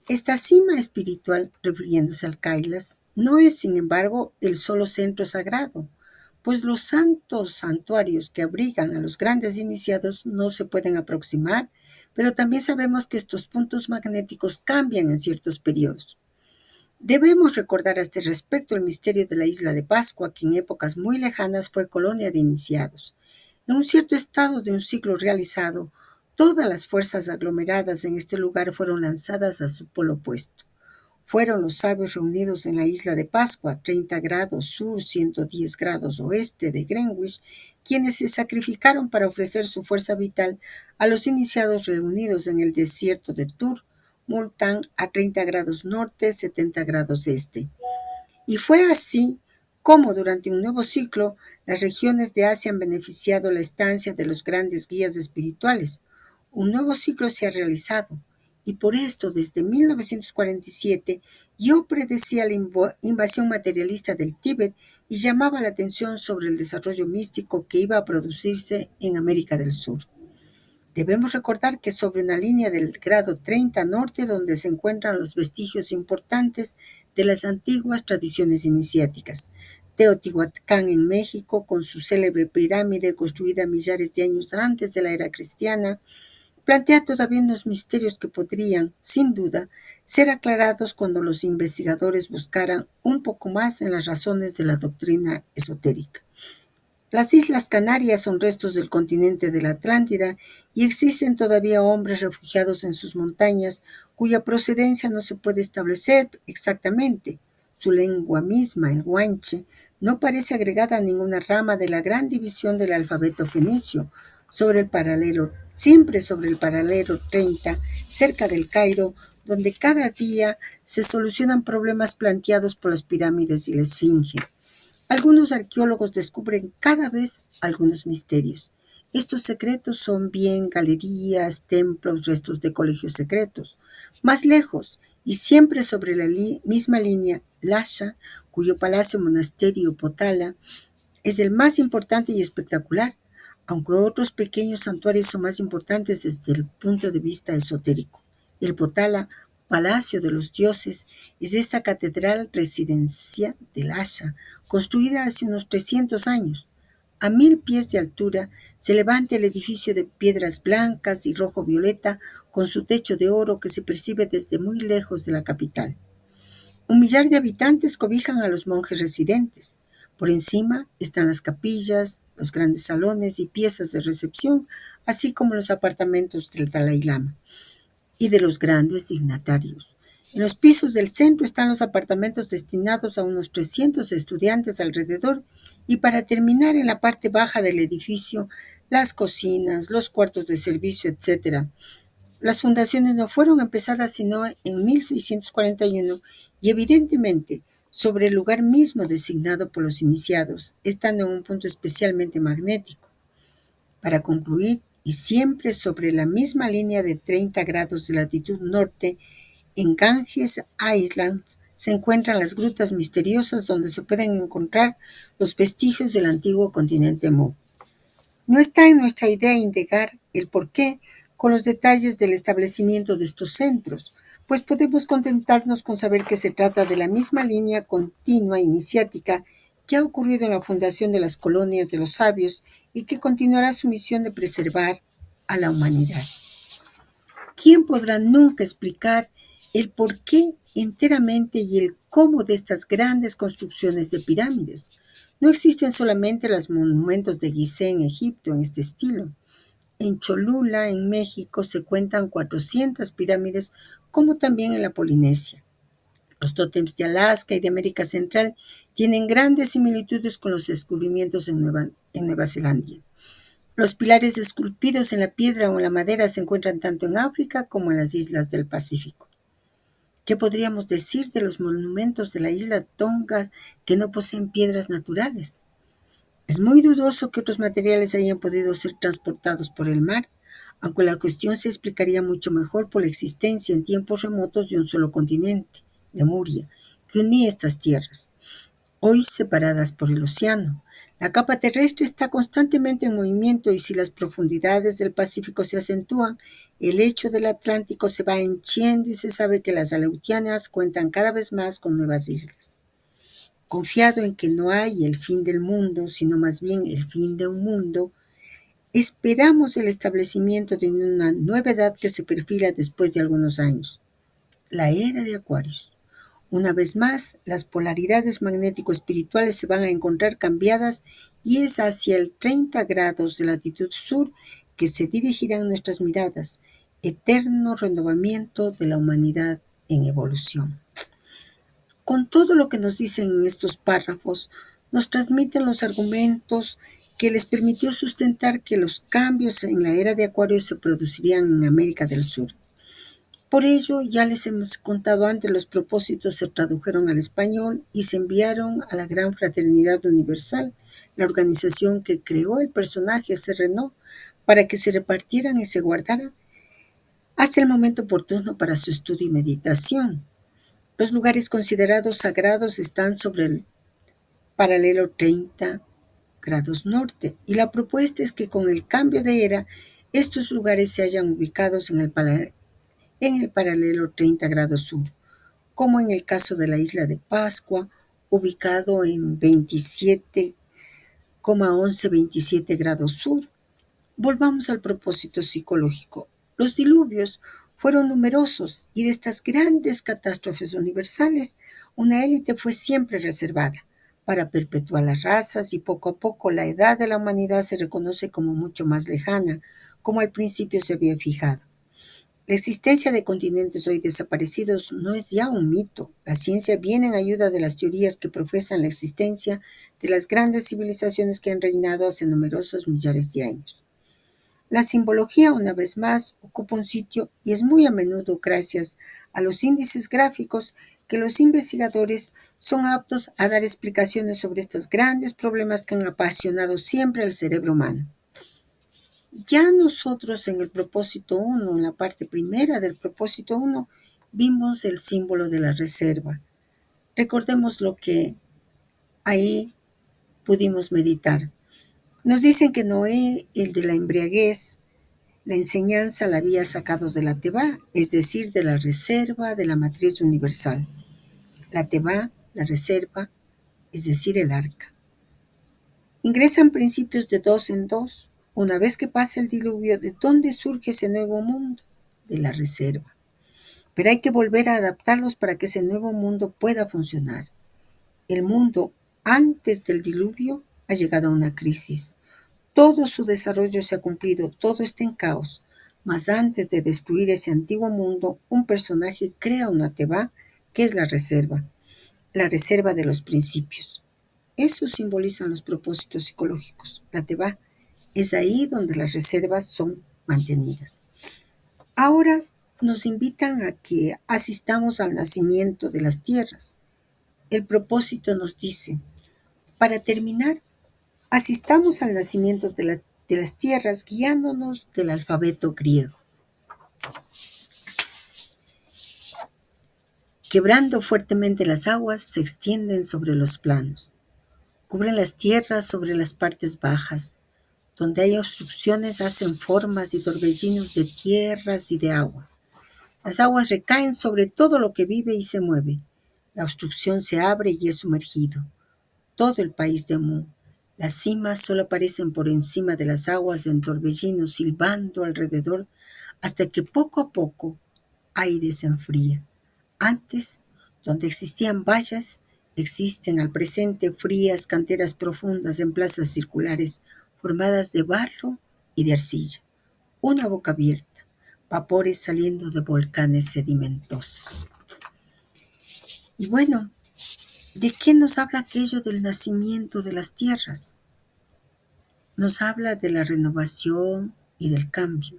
Esta cima espiritual, refiriéndose al Kailas, no es, sin embargo, el solo centro sagrado, pues los santos santuarios que abrigan a los grandes iniciados no se pueden aproximar, pero también sabemos que estos puntos magnéticos cambian en ciertos periodos. Debemos recordar a este respecto el misterio de la isla de Pascua, que en épocas muy lejanas fue colonia de iniciados. En un cierto estado de un ciclo realizado, todas las fuerzas aglomeradas en este lugar fueron lanzadas a su polo opuesto. Fueron los sabios reunidos en la isla de Pascua, 30 grados sur, 110 grados oeste de Greenwich, quienes se sacrificaron para ofrecer su fuerza vital a los iniciados reunidos en el desierto de Tur, Multan, a 30 grados norte, 70 grados este. Y fue así como durante un nuevo ciclo las regiones de Asia han beneficiado la estancia de los grandes guías espirituales. Un nuevo ciclo se ha realizado y por esto desde 1947 yo predecía la invasión materialista del Tíbet y llamaba la atención sobre el desarrollo místico que iba a producirse en América del Sur. Debemos recordar que sobre una línea del grado 30 norte donde se encuentran los vestigios importantes de las antiguas tradiciones iniciáticas. Teotihuacán en México, con su célebre pirámide construida millares de años antes de la era cristiana, plantea todavía unos misterios que podrían, sin duda, ser aclarados cuando los investigadores buscaran un poco más en las razones de la doctrina esotérica. Las Islas Canarias son restos del continente de la Atlántida y existen todavía hombres refugiados en sus montañas cuya procedencia no se puede establecer exactamente. Su lengua misma, el guanche, no parece agregada a ninguna rama de la gran división del alfabeto fenicio, siempre sobre el paralelo 30, cerca del Cairo, donde cada día se solucionan problemas planteados por las pirámides y la Esfinge. Algunos arqueólogos descubren cada vez algunos misterios. Estos secretos son bien galerías, templos, restos de colegios secretos. Más lejos, y siempre sobre la misma línea, Lhasa, cuyo palacio monasterio Potala es el más importante y espectacular, aunque otros pequeños santuarios son más importantes desde el punto de vista esotérico. El Potala, Palacio de los Dioses, es esta catedral residencia de Lhasa, construida hace unos 300 años. A 1000 pies de altura se levanta el edificio de piedras blancas y rojo-violeta con su techo de oro que se percibe desde muy lejos de la capital. 1 millar de habitantes cobijan a los monjes residentes. Por encima están las capillas, los grandes salones y piezas de recepción, así como los apartamentos del Dalai Lama y de los grandes dignatarios. En los pisos del centro están los apartamentos destinados a unos 300 estudiantes alrededor y para terminar en la parte baja del edificio, las cocinas, los cuartos de servicio, etc. Las fundaciones no fueron empezadas sino en 1641 y evidentemente sobre el lugar mismo designado por los iniciados, estando en un punto especialmente magnético. Para concluir, y siempre sobre la misma línea de 30 grados de latitud norte, en Ganges Islands se encuentran las grutas misteriosas donde se pueden encontrar los vestigios del antiguo continente Mu. No está en nuestra idea indagar el porqué con los detalles del establecimiento de estos centros, pues podemos contentarnos con saber que se trata de la misma línea continua iniciática que ha ocurrido en la fundación de las colonias de los sabios y que continuará su misión de preservar a la humanidad. ¿Quién podrá nunca explicar el porqué enteramente y el cómo de estas grandes construcciones de pirámides? No existen solamente los monumentos de Gizeh en Egipto en este estilo. En Cholula, en México, se cuentan 400 pirámides, como también en la Polinesia. Los tótems de Alaska y de América Central tienen grandes similitudes con los descubrimientos en Nueva Zelanda. Los pilares esculpidos en la piedra o en la madera se encuentran tanto en África como en las islas del Pacífico. ¿Qué podríamos decir de los monumentos de la isla Tonga que no poseen piedras naturales? Es muy dudoso que otros materiales hayan podido ser transportados por el mar, aunque la cuestión se explicaría mucho mejor por la existencia en tiempos remotos de un solo continente, Lemuria, que unía estas tierras, hoy separadas por el océano. La capa terrestre está constantemente en movimiento y si las profundidades del Pacífico se acentúan, el lecho del Atlántico se va henchiendo y se sabe que las Aleutianas cuentan cada vez más con nuevas islas. Confiado en que no hay el fin del mundo, sino más bien el fin de un mundo, esperamos el establecimiento de una nueva edad que se perfila después de algunos años, la era de Acuarios. Una vez más, las polaridades magnético-espirituales se van a encontrar cambiadas y es hacia el 30 grados de latitud sur que se dirigirán nuestras miradas, eterno renovamiento de la humanidad en evolución. Con todo lo que nos dicen en estos párrafos, nos transmiten los argumentos que les permitió sustentar que los cambios en la era de Acuario se producirían en América del Sur. Por ello, ya les hemos contado antes, los propósitos se tradujeron al español y se enviaron a la Gran Fraternidad Universal, la organización que creó el personaje Serrenó, para que se repartieran y se guardaran hasta el momento oportuno para su estudio y meditación. Los lugares considerados sagrados están sobre el paralelo 30 grados norte y la propuesta es que con el cambio de era, estos lugares se hayan ubicados en el paralelo 30 grados sur, como en el caso de la isla de Pascua, ubicado en 27,1127 grados sur. Volvamos al propósito psicológico. Los diluvios fueron numerosos y de estas grandes catástrofes universales, una élite fue siempre reservada para perpetuar las razas y poco a poco la edad de la humanidad se reconoce como mucho más lejana, como al principio se había fijado. La existencia de continentes hoy desaparecidos no es ya un mito. La ciencia viene en ayuda de las teorías que profesan la existencia de las grandes civilizaciones que han reinado hace numerosos millares de años. La simbología, una vez más, ocupa un sitio y es muy a menudo gracias a los índices gráficos que los investigadores son aptos a dar explicaciones sobre estos grandes problemas que han apasionado siempre al cerebro humano. Ya nosotros en el propósito 1, en la parte primera del propósito 1, vimos el símbolo de la reserva. Recordemos lo que ahí pudimos meditar. Nos dicen que Noé, el de la embriaguez, la enseñanza la había sacado de la Tebá, es decir, de la reserva de la matriz universal. La Tebá, la reserva, es decir, el arca. Ingresan principios de dos en dos. Una vez que pasa el diluvio, ¿de dónde surge ese nuevo mundo? De la reserva. Pero hay que volver a adaptarlos para que ese nuevo mundo pueda funcionar. El mundo antes del diluvio ha llegado a una crisis. Todo su desarrollo se ha cumplido, todo está en caos. Mas antes de destruir ese antiguo mundo, un personaje crea una Tebá, que es la reserva de los principios. Eso simbolizan los propósitos psicológicos. La Tebá es ahí donde las reservas son mantenidas. Ahora nos invitan a que asistamos al nacimiento de las tierras. El propósito nos dice, para terminar, asistamos al nacimiento de las tierras guiándonos del alfabeto griego. Quebrando fuertemente las aguas, se extienden sobre los planos. Cubren las tierras sobre las partes bajas. Donde hay obstrucciones hacen formas y torbellinos de tierras y de agua. Las aguas recaen sobre todo lo que vive y se mueve. La obstrucción se abre y es sumergido. Todo el país de Mu. Las cimas solo aparecen por encima de las aguas en torbellinos silbando alrededor hasta que poco a poco aire se enfría. Antes, donde existían vallas, existen al presente frías canteras profundas en plazas circulares formadas de barro y de arcilla. Una boca abierta, vapores saliendo de volcanes sedimentosos. Y bueno, ¿de qué nos habla aquello del nacimiento de las tierras? Nos habla de la renovación y del cambio.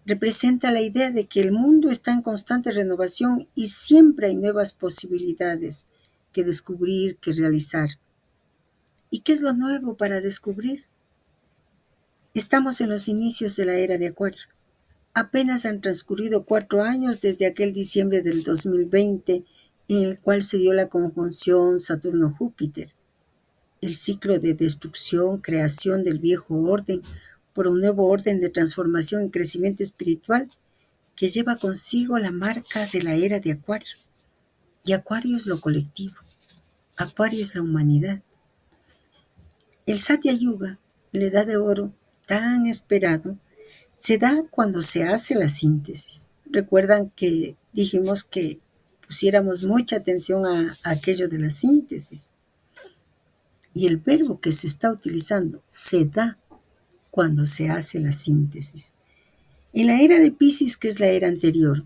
Representa la idea de que el mundo está en constante renovación y siempre hay nuevas posibilidades que descubrir, que realizar. ¿Y qué es lo nuevo para descubrir? Estamos en los inicios de la era de Acuario. Apenas han transcurrido 4 años desde aquel diciembre del 2020 en el cual se dio la conjunción Saturno-Júpiter, el ciclo de destrucción, creación del viejo orden por un nuevo orden de transformación y crecimiento espiritual que lleva consigo la marca de la era de Acuario. Y Acuario es lo colectivo, Acuario es la humanidad. El Satya Yuga, la edad de oro, tan esperado, se da cuando se hace la síntesis. Recuerdan que dijimos que pusiéramos mucha atención a aquello de la síntesis. Y el verbo que se está utilizando se da cuando se hace la síntesis. En la era de Piscis, que es la era anterior,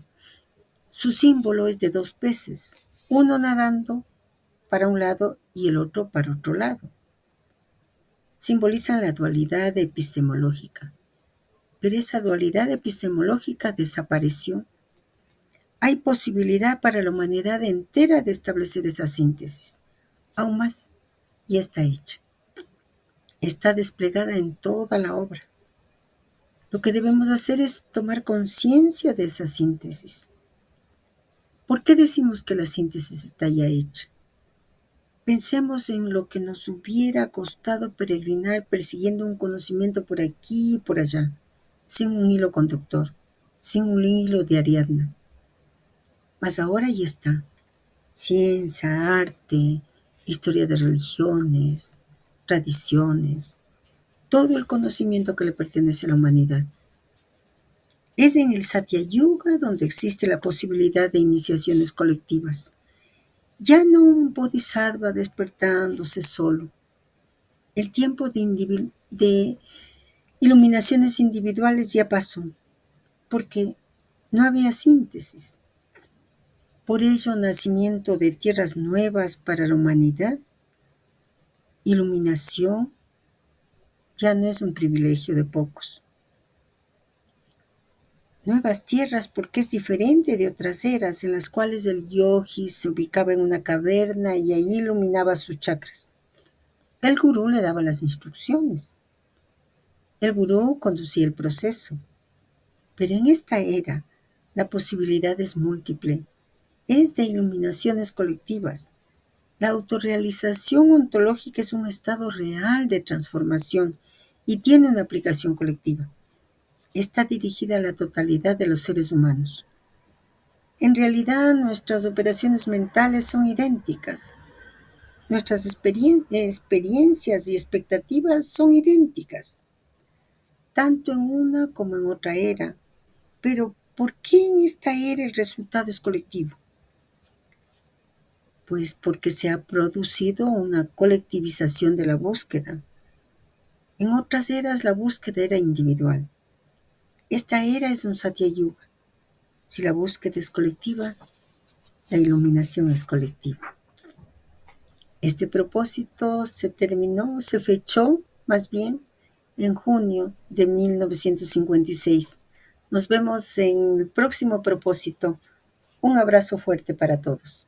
su símbolo es de dos peces, uno nadando para un lado y el otro para otro lado. Simbolizan la dualidad epistemológica, pero esa dualidad epistemológica desapareció. Hay posibilidad para la humanidad entera de establecer esa síntesis. Aún más, ya está hecha. Está desplegada en toda la obra. Lo que debemos hacer es tomar conciencia de esa síntesis. ¿Por qué decimos que la síntesis está ya hecha? Pensemos en lo que nos hubiera costado peregrinar persiguiendo un conocimiento por aquí y por allá, sin un hilo conductor, sin un hilo de Ariadna. Mas ahora ya está. Ciencia, arte, historia de religiones, tradiciones, todo el conocimiento que le pertenece a la humanidad. Es en el Satya Yuga donde existe la posibilidad de iniciaciones colectivas. Ya no un bodhisattva despertándose solo. El tiempo de iluminaciones individuales ya pasó, porque no había síntesis. Por ello, nacimiento de tierras nuevas para la humanidad, iluminación, ya no es un privilegio de pocos. Nuevas tierras porque es diferente de otras eras en las cuales el yogi se ubicaba en una caverna y ahí iluminaba sus chakras. El gurú le daba las instrucciones. El gurú conducía el proceso. Pero en esta era, la posibilidad es múltiple. Es de iluminaciones colectivas. La autorrealización ontológica es un estado real de transformación y tiene una aplicación colectiva. Está dirigida a la totalidad de los seres humanos. En realidad, nuestras operaciones mentales son idénticas. Nuestras experiencias y expectativas son idénticas, tanto en una como en otra era. Pero, ¿por qué en esta era el resultado es colectivo? Pues porque se ha producido una colectivización de la búsqueda. En otras eras la búsqueda era individual. Esta era es un Satya Yuga. Si la búsqueda es colectiva, la iluminación es colectiva. Este propósito se fechó más bien en junio de 1956. Nos vemos en el próximo propósito. Un abrazo fuerte para todos.